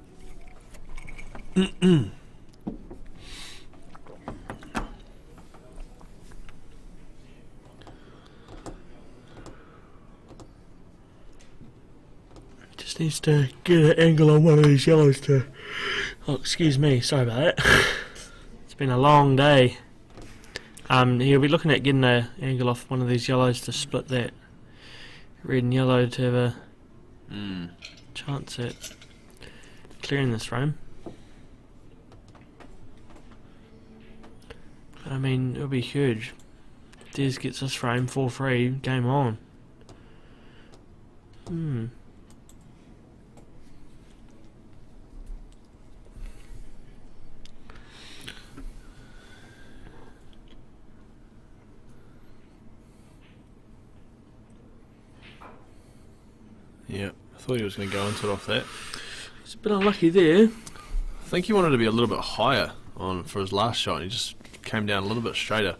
Just needs to get an angle on one of these yellows to... Oh, excuse me, sorry about that. It's been a long day. He'll be looking at getting an angle off one of these yellows to split that red and yellow to have a chance at clearing this frame. I mean, it'll be huge. Des gets this frame 4-3, game on. Yeah, I thought he was going to go into it off that. He's a bit unlucky there. I think he wanted to be a little bit higher on for his last shot, and he just came down a little bit straighter.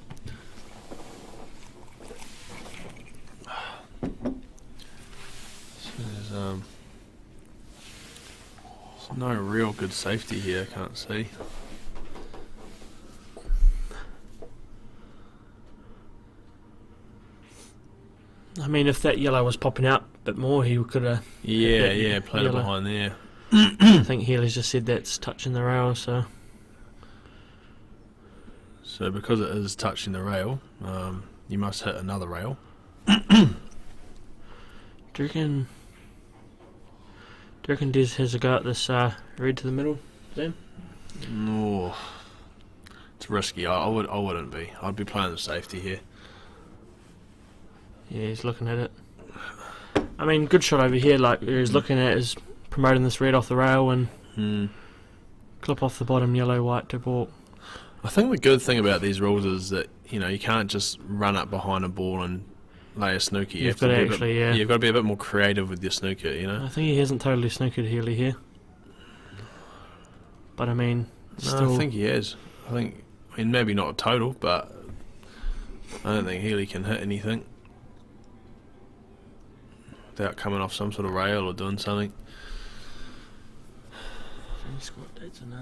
So there's no real good safety here, I can't see. I mean, if that yellow was popping out a bit more, he could have... Yeah, played it yellow. behind there. I think Healy's just said that's touching the rail, so... So because it is touching the rail, you must hit another rail. Do you reckon Des has a go at this red to the middle, Sam? No, it's risky. I wouldn't be. I'd be playing the safety here. Yeah, he's looking at it. I mean, good shot over here, like he's looking at is promoting this red off the rail and clip off the bottom yellow, white to balk. I think the good thing about these rules is that you can't just run up behind a ball and lay a snooker. You've got to actually, you've got to be a bit more creative with your snooker. I think he hasn't totally snookered Healy here, but I mean, still... No, I think he has. I mean maybe not a total, but I don't think Healy can hit anything without coming off some sort of rail or doing something. Squat dates and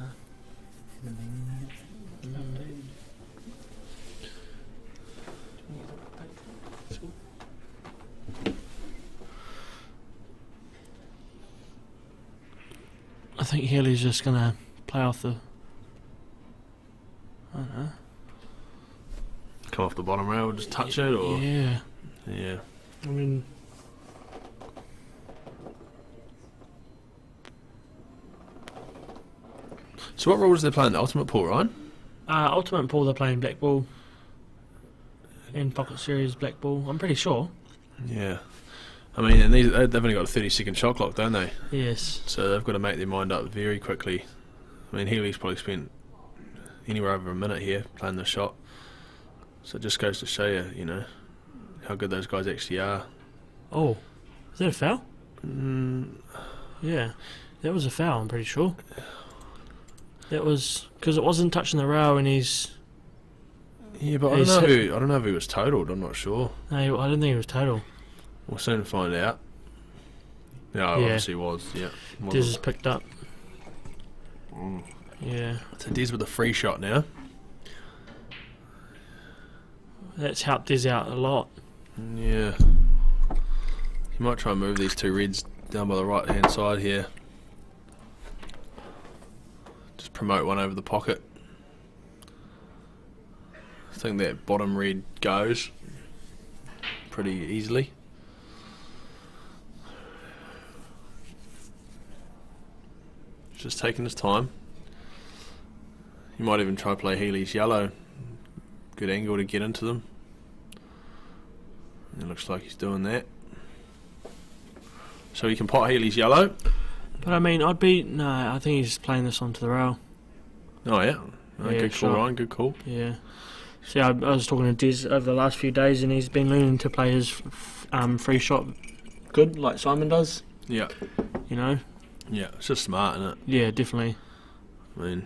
I think Healy's just gonna play off the... I don't know. Come off the bottom rail, just touch it, or yeah. I mean, so what rules are they playing? The ultimate pool, right? ultimate pool they're playing black ball. In pocket series black ball, I'm pretty sure. Yeah. I mean, and they've only got a 30-second shot clock, don't they? Yes. So they've got to make their mind up very quickly. I mean, Healy's probably spent anywhere over a minute here playing the shot. So it just goes to show you, how good those guys actually are. Oh, is that a foul? Yeah, that was a foul, I'm pretty sure. That was because it wasn't touching the rail, and he's... Yeah, but I don't know if he was totaled. I'm not sure. No, I didn't think it was total. We'll soon find out. No, obviously was. Yeah. Des has picked up. Yeah. So Des with a free shot now. That's helped Des out a lot. Yeah. He might try and move these two reds down by the right hand side here. Just promote one over the pocket. I think that bottom red goes pretty easily. just taking his time. He might even try to play Healy's yellow. Good angle to get into them. It looks like he's doing that. So he can pot Healy's yellow. But I mean, I think he's playing this onto the rail. Oh yeah. Oh, Yeah, good call, sure. Ryan. Good call. Yeah. See, I was talking to Des over the last few days, and he's been learning to play his free shot good, like Simon does. Yeah. You know. Yeah. It's just smart, isn't it? Yeah, definitely. I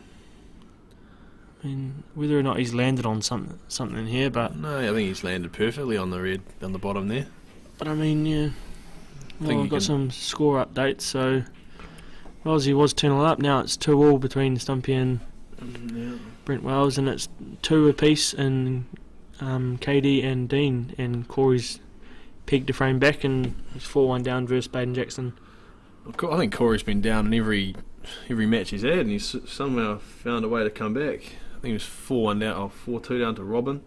mean, whether or not he's landed on something here, but no, I think he's landed perfectly on the red on the bottom there. I mean, yeah. Well, I've got some score updates. So, Wellesley was 2-0 up. Now it's 2-2 between Stumpy and Brent Wells, and it's 2 apiece in KD and Dean, and Corey's pegged to frame back, and he's 4-1 down versus Baden Jackson. I think Corey's been down in every match he's had, and he's somehow found a way to come back. I think he was 4-1 down, or 4-2 down to Robin.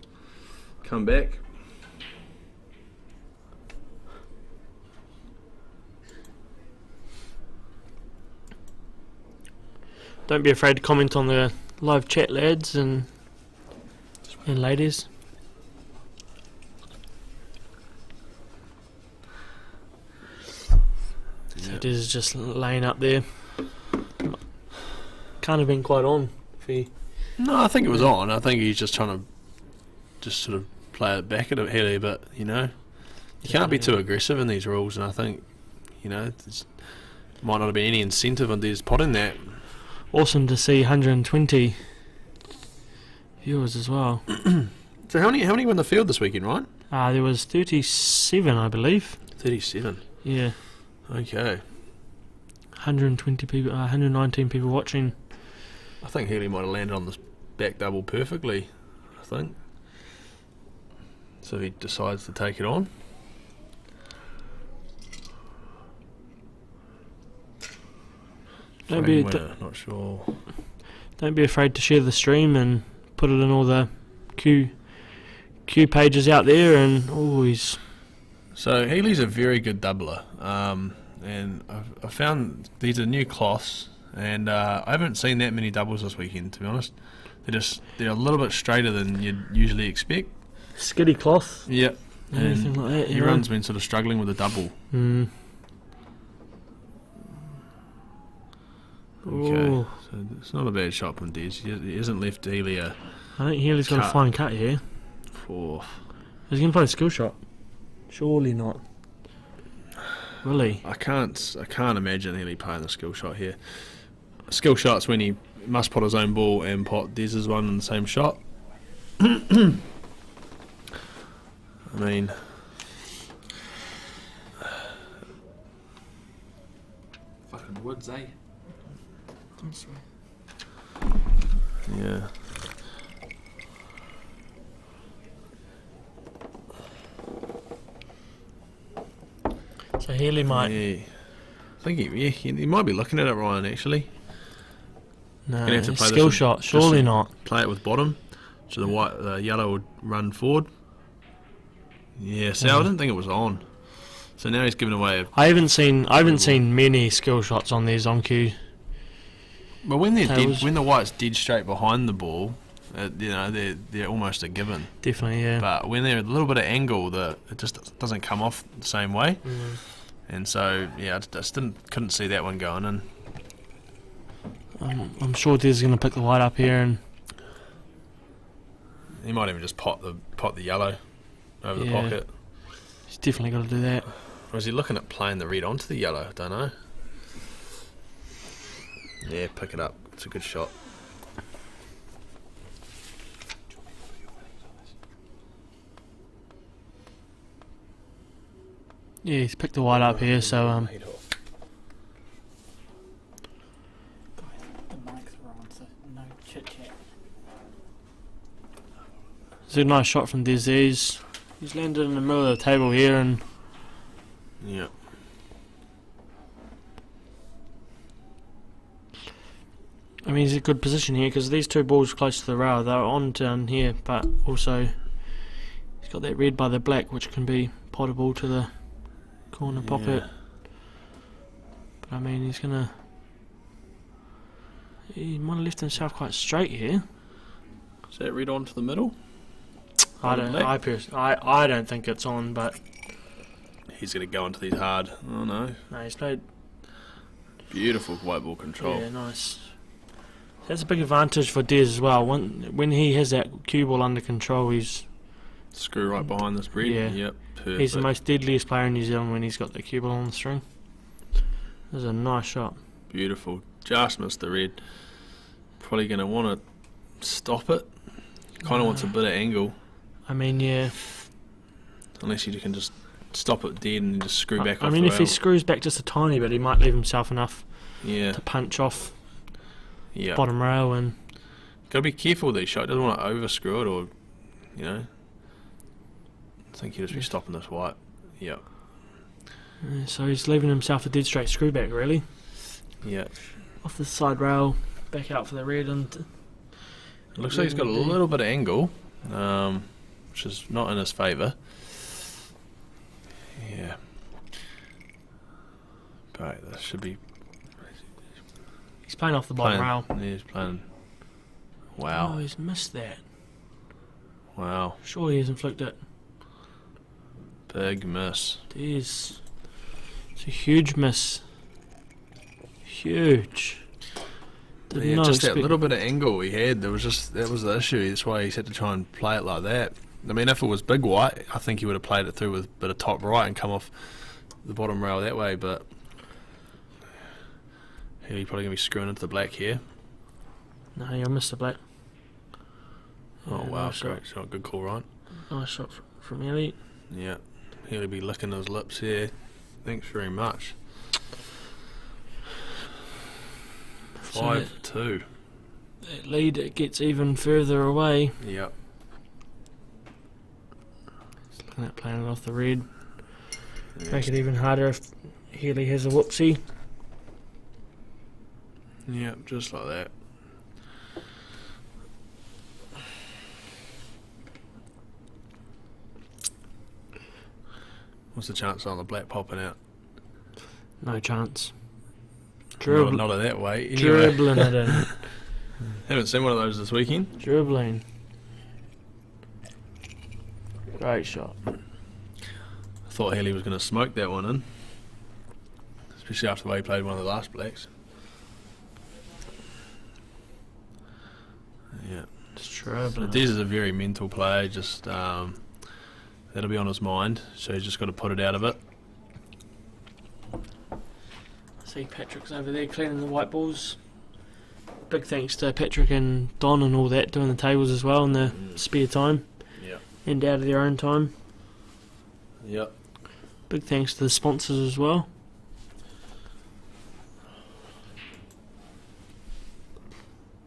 Come back. Don't be afraid to comment on the live chat, lads and ladies. So it is just laying up there. Can't have been quite on. No, I think it was on. I think he's just trying to just sort of play it back at it Healy, but you can't be too aggressive in these rules, and I think there might not have been any incentive on these potting that. Awesome to see 120 viewers as well. So how many won the field this weekend, right? There was 37, I believe. 37. Yeah. Okay. 120 people, 119 people watching. I think Healy might have landed on this back double perfectly. I think. So he decides to take it on. Not sure. Don't be afraid to share the stream and put it in all the Q pages out there, and always. So Healy's a very good doubler, and I found these are new cloths, and I haven't seen that many doubles this weekend, to be honest. They're a little bit straighter than you'd usually expect. Skiddy cloth. Yep. Anything like that. Everyone's been sort of struggling with a double. Okay, so it's not a bad shot from Des. He hasn't left Healy a. I think Healy's got a fine cut here. For. Is he going to play a skill shot? Surely not. Will he? I can't imagine Healy playing the skill shot here. A skill shot's when he must pot his own ball and pot Des's one in the same shot. I mean. Fucking woods, eh? Yeah. So Healy might. Yeah. I think he might be looking at it, Ryan, actually. No, Gonna have to play skill this shot. Surely just not. Play it with bottom, so the yellow would run forward. Yeah, see, I didn't think it was on. So now he's giving away. I haven't seen many skill shots on these on cue. But when when the white's dead straight behind the ball, they're almost a given. Definitely, yeah. But when they're a little bit of angle, it just doesn't come off the same way. And so yeah, I just couldn't see that one going in. I'm sure Des going to pick the white up here, and he might even just pot the yellow over the pocket. He's definitely got to do that. Or is he looking at playing the red onto the yellow? I don't know. Yeah, pick it up. It's a good shot. Yeah, he's picked the white up here, so The mics are on, so no chit chat. it's a nice shot from Des. He's landed in the middle of the table here, and Yeah. I mean, he's in a good position here because these two balls close to the rail, they're on down here, but also he's got that red by the black, which can be potable to the corner pocket. But I mean, he's gonna He might have left himself quite straight here. Is that red on to the middle? I black? don't think it's on, but He's going to go into these hard. Oh no. no, he's played. Beautiful white ball control. Yeah, nice. That's a big advantage for Des as well. When he has that cue ball under control, he's Screw right behind this red. Yeah. Yep, perfect. the most deadliest player in New Zealand when he's got the cue ball on the string. This is a nice shot. Beautiful. Just missed the red. Probably going to want to stop it. Kind of wants a bit of angle. I mean, yeah. Unless you can just stop it dead and then just screw back I off mean, the if he rail. screws back just a tiny bit, he might leave himself enough Yeah. to punch off Yeah. bottom rail and. Got to be careful with these shots. Doesn't want to over screw it or, you know. I think he'll just be stopping this white. Yep. So he's leaving himself a dead straight screw back, really. Yeah. Off the side rail, back out for the red, and Looks like he's got a little bit of angle, which is not in his favour. Yeah. But that should be he's playing off the bottom rail. He's playing. Wow. Oh, he's missed that. Wow. Surely he hasn't flicked it. Big miss. It's a huge miss. Huge. Did Yeah, not just that expect- little bit of angle he had. That was the issue. That's why he's had to try and play it like that. I mean, if it was big white, I think he would have played it through with a bit of top right and come off the bottom rail that way. But he's probably gonna be screwing into the black here. No, you missed the black. Oh Yeah, wow, nice great shot, good call, Ryan. Nice shot from Ellie. Yeah, he'll be licking his lips here. Thanks very much. So 5-2. that lead, it gets even further away. Yep. Just looking at playing it off the red. Make it even harder if Healy has a whoopsie. Yep, just like that. What's the chance on the black popping out? No chance. Not of that way. Anyway, Dribbling it in. haven't seen one of those this weekend. Dribbling. Great shot. I thought Healy was going to smoke that one in, especially after the way he played one of the last blacks. Yeah. Just dribbling. Des is a very mental player. Just that'll be on his mind, so he's just got to put it out of it. See Patrick's over there cleaning the white balls. Big thanks to Patrick and Don and all that doing the tables as well in the spare time Yeah. and out of their own time. Yep. Big thanks to the sponsors as well.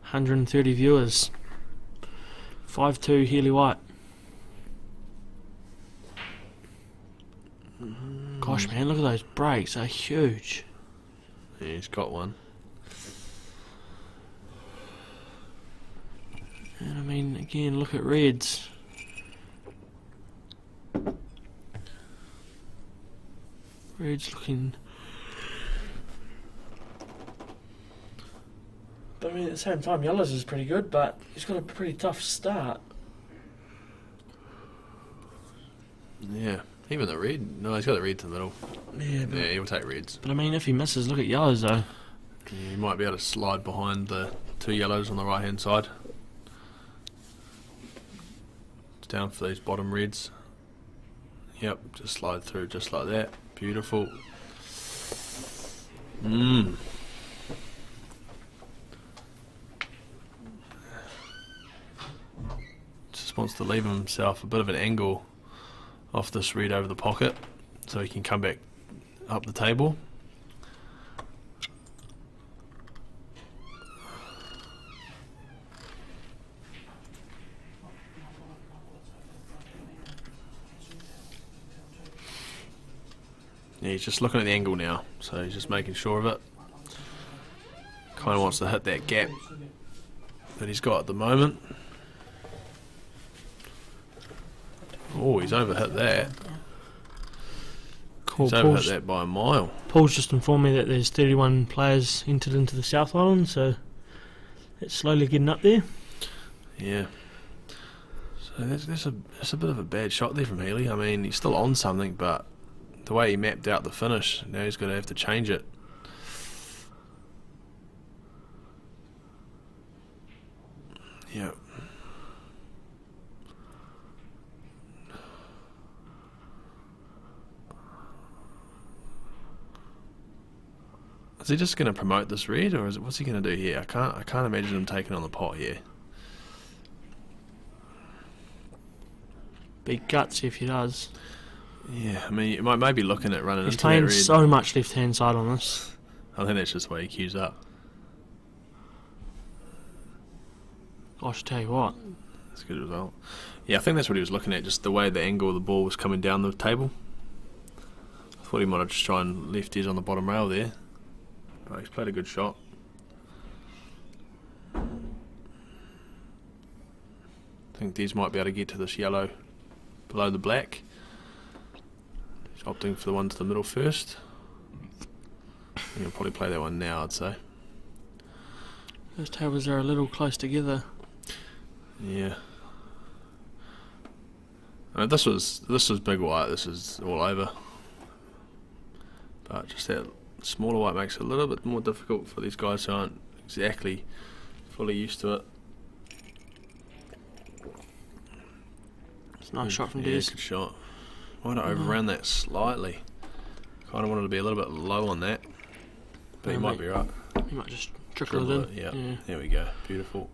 $130 viewers. 5-2 Healy White. Gosh man, look at those breaks, they're huge. Yeah, he's got one. And I mean, again, look at Reds. Reds looking. But I mean, at the same time, Yellows is pretty good, but he's got a pretty tough start. Yeah. Even the red. No, he's got the red to the middle. Yeah, but, Yeah, he'll take reds. but I mean, if he misses, look at Yellows though. Yeah, he might be able to slide behind the two yellows on the right hand side. It's down for these bottom reds. Yep, just slide through just like that. Beautiful. Just wants to leave himself a bit of an angle off this red over the pocket so he can come back up the table. Yeah, he's just looking at the angle now, so he's just making sure of it. Kind of wants to hit that gap that he's got at the moment. Oh, he's overhit that. Cool. He's overhit that by a mile. Paul's just informed me that there's 31 players entered into the South Island, so It's slowly getting up there. Yeah. So that's a bit of a bad shot there from Healy. I mean, he's still on something, but the way he mapped out the finish, now he's going to have to change it. Yeah. Is he just going to promote this red, or what's he going to do here? I can't imagine him taking on the pot here. Be gutsy if he does. Yeah, I mean, you might be looking at running He's into that playing red. so much left-hand side on this. I think that's just the way he queues up. Gosh, tell you what. That's a good result. Yeah, I think that's what he was looking at, just the way the angle of the ball was coming down the table. I thought he might have just tried and left his on the bottom rail there. But he's played a good shot. I think these might be able to get to this yellow below the black. He's opting for the one to the middle first. He'll probably play that one now, I'd say. Those tables are a little close together. Yeah. This was big white. This is all over. But just that smaller white makes it a little bit more difficult for these guys who aren't exactly fully used to it. It's a nice shot from Yeah, Des. good shot. Might have overran that slightly. Kind of wanted to be a little bit low on that. But you might be right. He might just trickle it in. Yeah. There we go. Beautiful.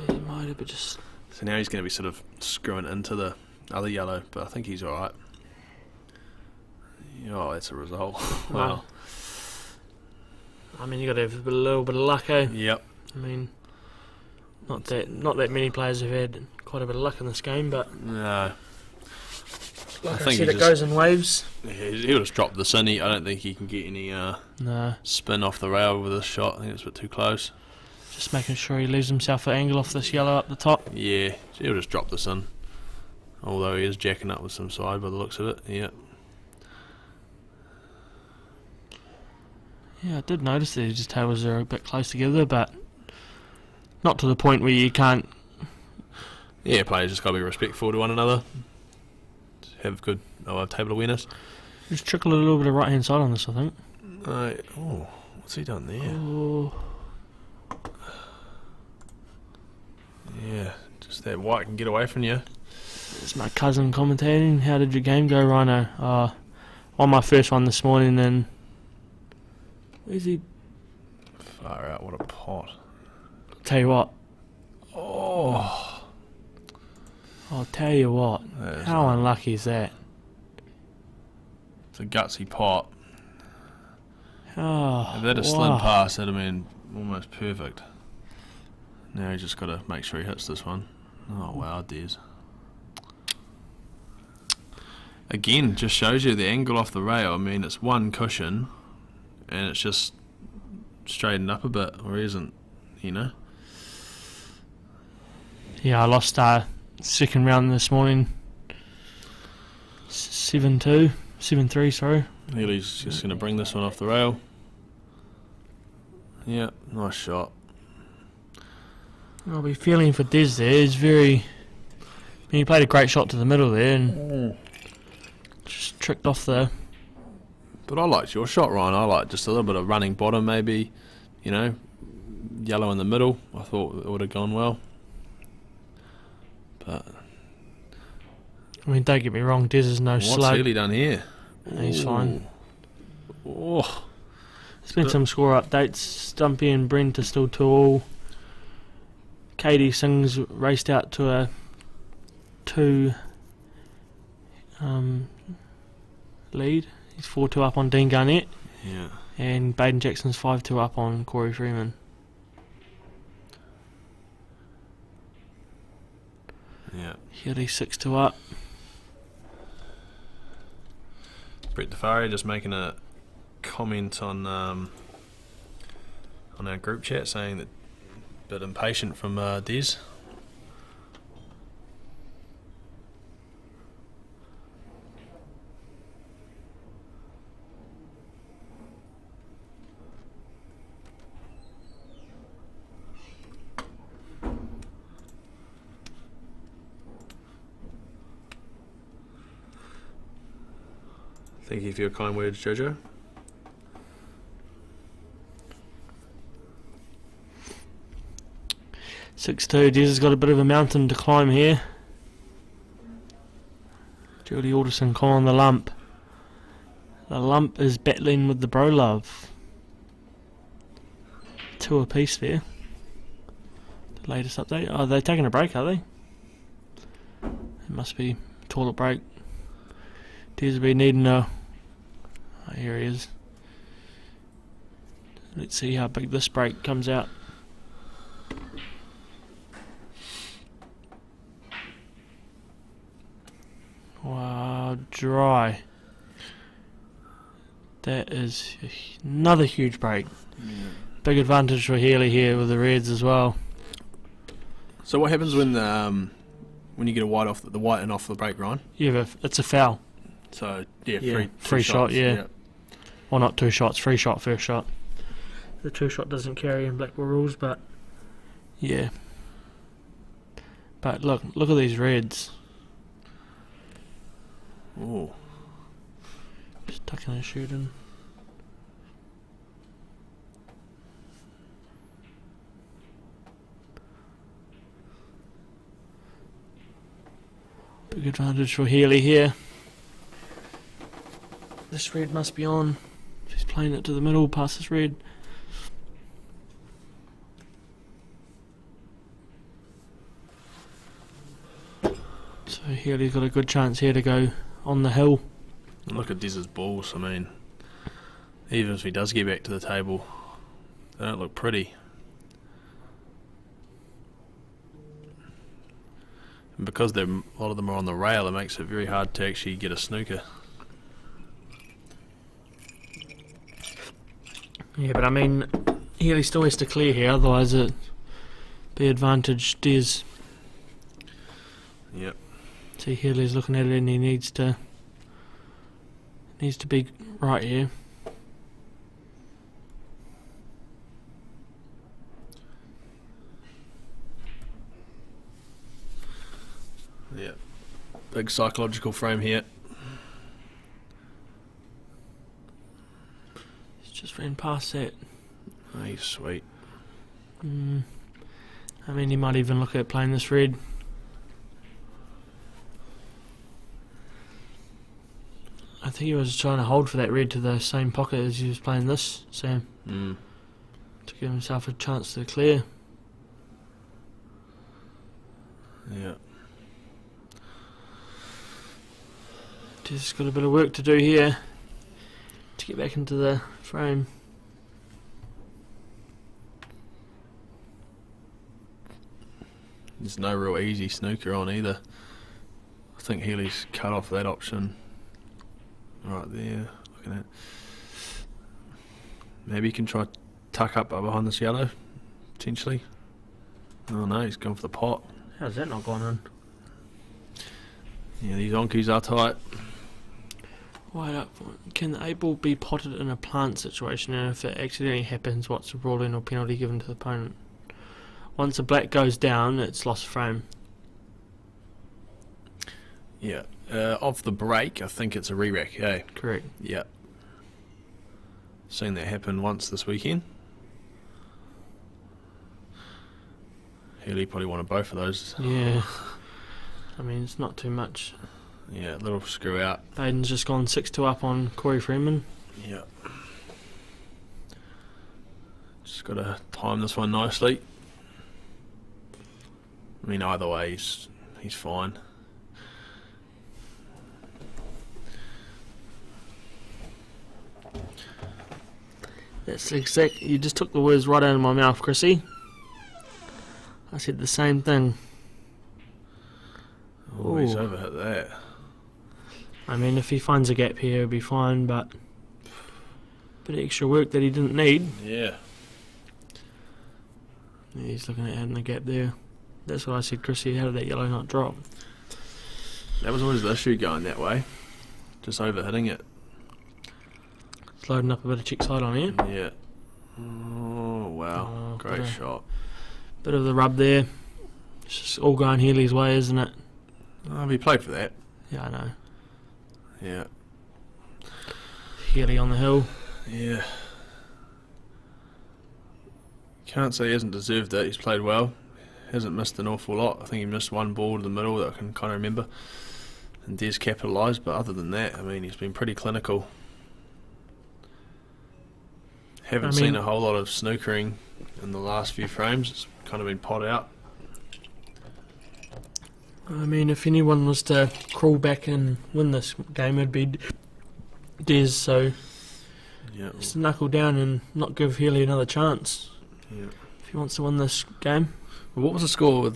Yeah, he might have, but just... So now he's going to be sort of screwing into the other yellow, but I think he's alright. Oh, that's a result. Wow. I mean, you got to have a little bit of luck, eh? Yep. I mean, not that many players have had quite a bit of luck in this game, but No. like I think said, he it goes in waves. He'll just drop this in. I don't think he can get any No, spin off the rail with this shot. I think it's a bit too close. just making sure he leaves himself an angle off this yellow up the top. Yeah, he'll just drop this in. Although he is jacking up with some side by the looks of it. Yeah. Yeah, I did notice that his tables are a bit close together, but not to the point where you can't... Yeah, players just got to be respectful to one another. Have good table awareness. Just trickle a little bit of right-hand side on this, I think. What's he done there? Oh, Yeah, just that white can get away from you. it's my cousin commentating. How did your game go, Rhino? On my first one this morning, and... Where's he? Far out, what a pot. Tell you what. Oh. I'll tell you what. That is How unlucky is that? It's a gutsy pot. Oh, If that had a slim pass, that'd have been almost perfect. Now he's just got to make sure he hits this one. Oh, wow, Des. Again, just shows you the angle off the rail. I mean, it's one cushion, and it's just straightened up a bit, or isn't, you know? Yeah, I lost second round this morning. 7-2. 7-3, sorry. Healy's just going to bring this one off the rail. Yeah, nice shot. I'll be feeling for Des there. He's very... I mean, he played a great shot to the middle there and just tricked off the... But I liked your shot, Ryan. I liked just a little bit of running bottom, maybe, you know, yellow in the middle. I thought it would have gone well. But I mean, don't get me wrong, Des is no what's slug. Healy done here? He's fine. Oh, There's been some score updates. Stumpy and Brent are still 2-all. Katie Sings raced out to a 2 lead. He's 4-2 up on Dean Garnett. yeah. And Baden Jackson's 5-2 up on Corey Freeman. Yeah. Healy's 6-2 up. Brett DeFari just making a comment on our group chat saying that a bit impatient from Des. Thank you for your kind words, Jojo. Six two. Des has got a bit of a mountain to climb here. Julie Alderson come on the lump. The lump is battling with the Bro Love. 2 apiece there. The latest update. Oh, they're taking a break, are they? It must be toilet break. Des will be needing a... Oh, here he is. Let's see how big this break comes out. Wow, dry. That is another huge break. Yeah. Big advantage for Healy here with the Reds as well. So what happens when you get a white off the white and off the break, Ryan? Yeah, it's a foul. So yeah, Yeah, free free shot, shots, yeah. Well, not 2 shots, free shot, first shot. The 2 shot doesn't carry in Blackpool rules, but yeah. But look at these Reds. Oh, Just tucking and shooting. Big advantage for Healy here. This red must be on. He's playing it to the middle past this red. So Healy's got a good chance here to go on the hill. and look at Diz's balls. I mean, even if he does get back to the table, they don't look pretty. And because a lot of them are on the rail, it makes it very hard to actually get a snooker. Yeah, but I mean, Healy still has to clear here, otherwise it be advantage Diz. Yep. See, Healy's looking at it and he needs to be right here. Yep. Big psychological frame here. He's just ran past that. Oh, he's sweet. I mean, he might even look at playing this red. I think he was trying to hold for that red to the same pocket as he was playing this, Sam. To give himself a chance to clear. Yeah. Just got a bit of work to do here to get back into the frame. There's no real easy snooker on either. I think Healy's cut off that option right there. Looking at, maybe he can try tuck up behind this yellow, potentially. Oh no, he's gone for the pot. How's that not gone in? Yeah, these onkies are tight. Wide up. Can the 8 ball be potted in a plant situation, and if it accidentally happens, what's the ruling or penalty given to the opponent? Once the black goes down, it's lost frame. Yeah. Off the break, I think it's a re-rack, eh? Correct. Yeah. Seen that happen once this weekend. Healy probably wanted both of those. Yeah. I mean, it's not too much. Yeah, a little screw out. Baden's just gone 6-2 up on Corey Freeman. Yeah. Just got to time this one nicely. I mean, either way, he's fine. That's exact. You just took the words right out of my mouth, Chrissy. I said the same thing. Oh, he's Ooh. overhit that. I mean, if he finds a gap here, he'll be fine, but bit of extra work that he didn't need. Yeah. Yeah, he's looking at having a gap there. That's what I said, Chrissy. How did that yellow not drop? That was always the issue going that way. Just overhitting it. It's loading up a bit of check side on here. Yeah. Oh, wow. Oh, Great bit of- shot. Bit of the rub there. It's just all going Healy's way, isn't it? Oh, he played for that. Yeah, I know. Yeah. Healy on the hill. Yeah. Can't say he hasn't deserved it. He's played well. Hasn't missed an awful lot. I think he missed one ball to the middle that I can kind of remember. And Des capitalised, but other than that, I mean, he's been pretty clinical. Haven't seen a whole lot of snookering in the last few frames. It's kind of been pot out. I mean, if anyone was to crawl back and win this game, it'd be Des, so Yeah. just knuckle down and not give Healy another chance Yeah. if he wants to win this game. Well, what was the score with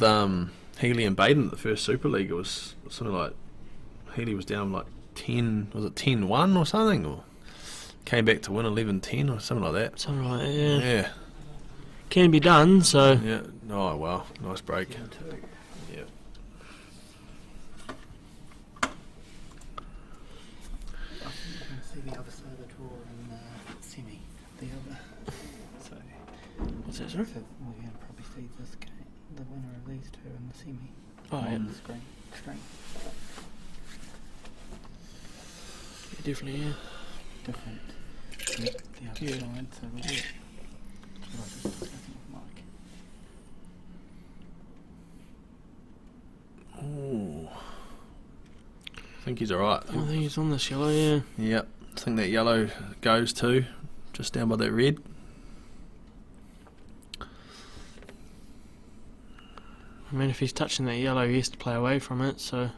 Healy and Baden at the first Super League? It was something like Healy was down like 10, was it 10-1 or something? Or came back to win 11-10 or something like that. Something like that, yeah. Yeah. Can be done, so... Yeah. Oh, wow. Nice break. Yeah. See the other side of the draw in the semi. The other. So, What's that, sorry? so we're going to probably see this game, the winner of these two in the semi. Oh, yeah. On the screen. Yeah, definitely, yeah. Different. The other Yeah. side. So we'll Yeah. what I was just discussing with Mike. Ooh. I think he's alright. I think he's on this yellow, yeah. Yep. I think that yellow goes too. Just down by that red. I mean, if he's touching that yellow, he has to play away from it, so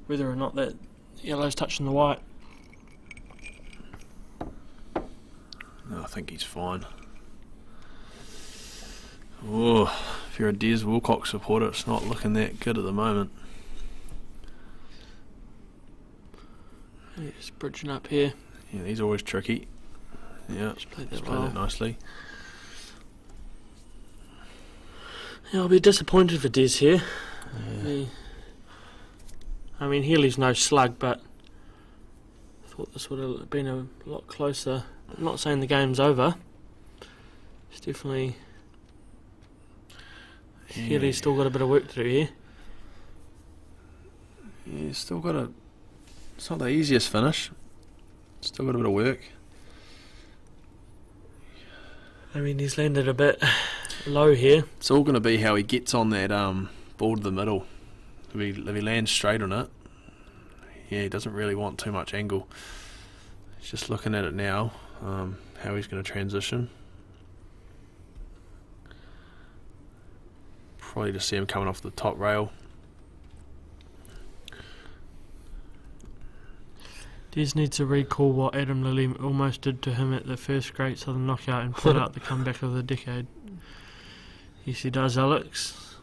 whether or not that yellow's touching the white. No, I think he's fine. Oh, if you're a Des Wilcox supporter, it's not looking that good at the moment. He's bridging up here. Yeah, he's always tricky. Yeah, He's played he's that played well. it nicely. Yeah, I'll be disappointed for Des here. I mean, Healy's no slug, but I thought this would have been a lot closer. I'm not saying the game's over. It's definitely... Yeah. Healy's still got a bit of work to do here. Yeah, he's still got a... It's not the easiest finish. Still got a bit of work. I mean, he's landed a bit low here. It's all going to be how he gets on that ball to the middle. If he lands straight on it, yeah, he doesn't really want too much angle. He's just looking at it now, how he's going to transition. Probably just see him coming off the top rail. Des needs to recall what Adam Lilly almost did to him at the first Great Southern Knockout and put out the comeback of the decade. Yes, he does, Alex.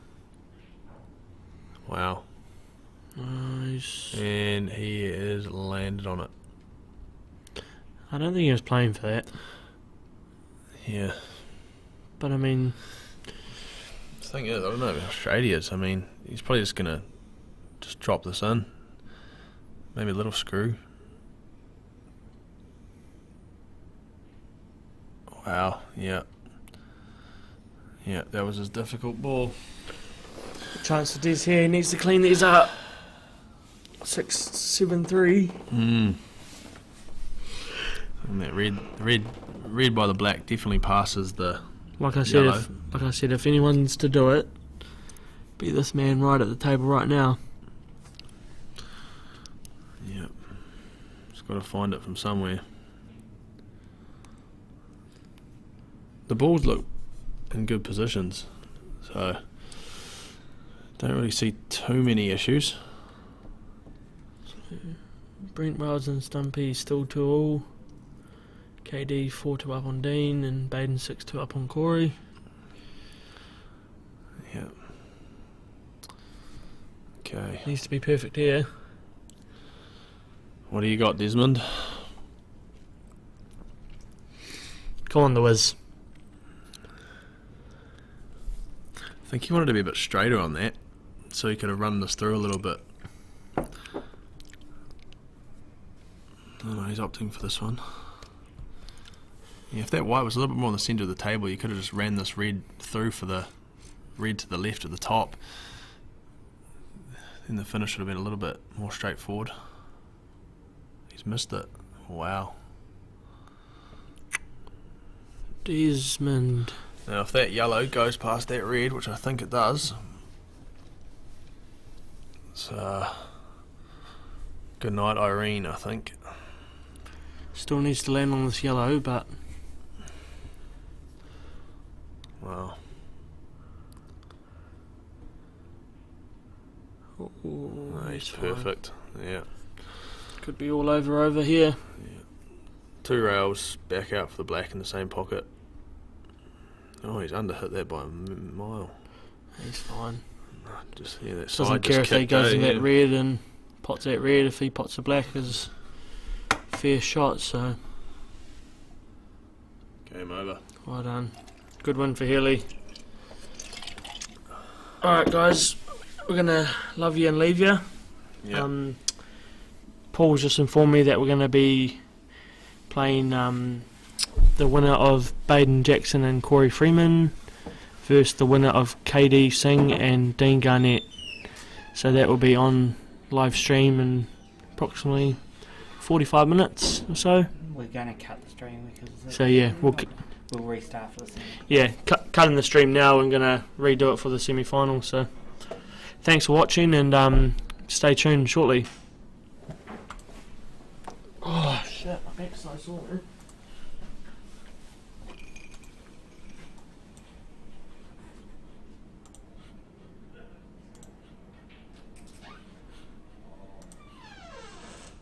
Wow. Nice. And he is landed on it. I don't think he was playing for that, Yeah. but I mean, The thing is, I don't know how straight he is. I mean, he's probably just going to just drop this in. Maybe a little screw. Wow, yeah. Yeah, that was his difficult ball. chance for Des here. He needs to clean these up. 6-7-3. And that red by the black definitely passes the Like I said, yellow. if anyone's to do it, be this man right at the table right now. Yep. Just got to find it from somewhere. The balls look in good positions, so don't really see too many issues. Brent Wells and Stumpy still 2-all. KD 4-2 up on Dean and Baden 6-2 up on Corey. Yep. Okay. Needs to be perfect here. What do you got, Desmond? Come on, the Wiz. I think he wanted to be a bit straighter on that, so he could have run this through a little bit. Oh no, he's opting for this one. Yeah, if that white was a little bit more in the centre of the table, you could have just ran this red through for the red to the left at the top. Then the finish would have been a little bit more straightforward. He's missed it. Wow. Desmond. Now, if that yellow goes past that red, which I think it does, it's good night, Irene, I think. Still needs to land on this yellow, but Wow. Oh, he's perfect. Yeah. Could be all over here. Two rails, back out for the black in the same pocket. Oh, he's underhit that by a mile. He's fine. Just that Doesn't side care just if he kicked, goes in yeah. that red and pots that red. If he pots the black, is fair shot. So Game over. well done. Good win for Healy. Alright guys, we're going to love you and leave you. Yeah. Paul's just informed me that we're going to be playing the winner of Baden Jackson and Corey Freeman versus the winner of KD Singh and Dean Garnett. So that will be on live stream in approximately 45 minutes or so. We're going to cut the stream because So yeah, we'll restart for the semi. Yeah, cutting the stream now and going to redo it for the semi-final. So thanks for watching and stay tuned shortly. Oh shit, my back's so sore, man.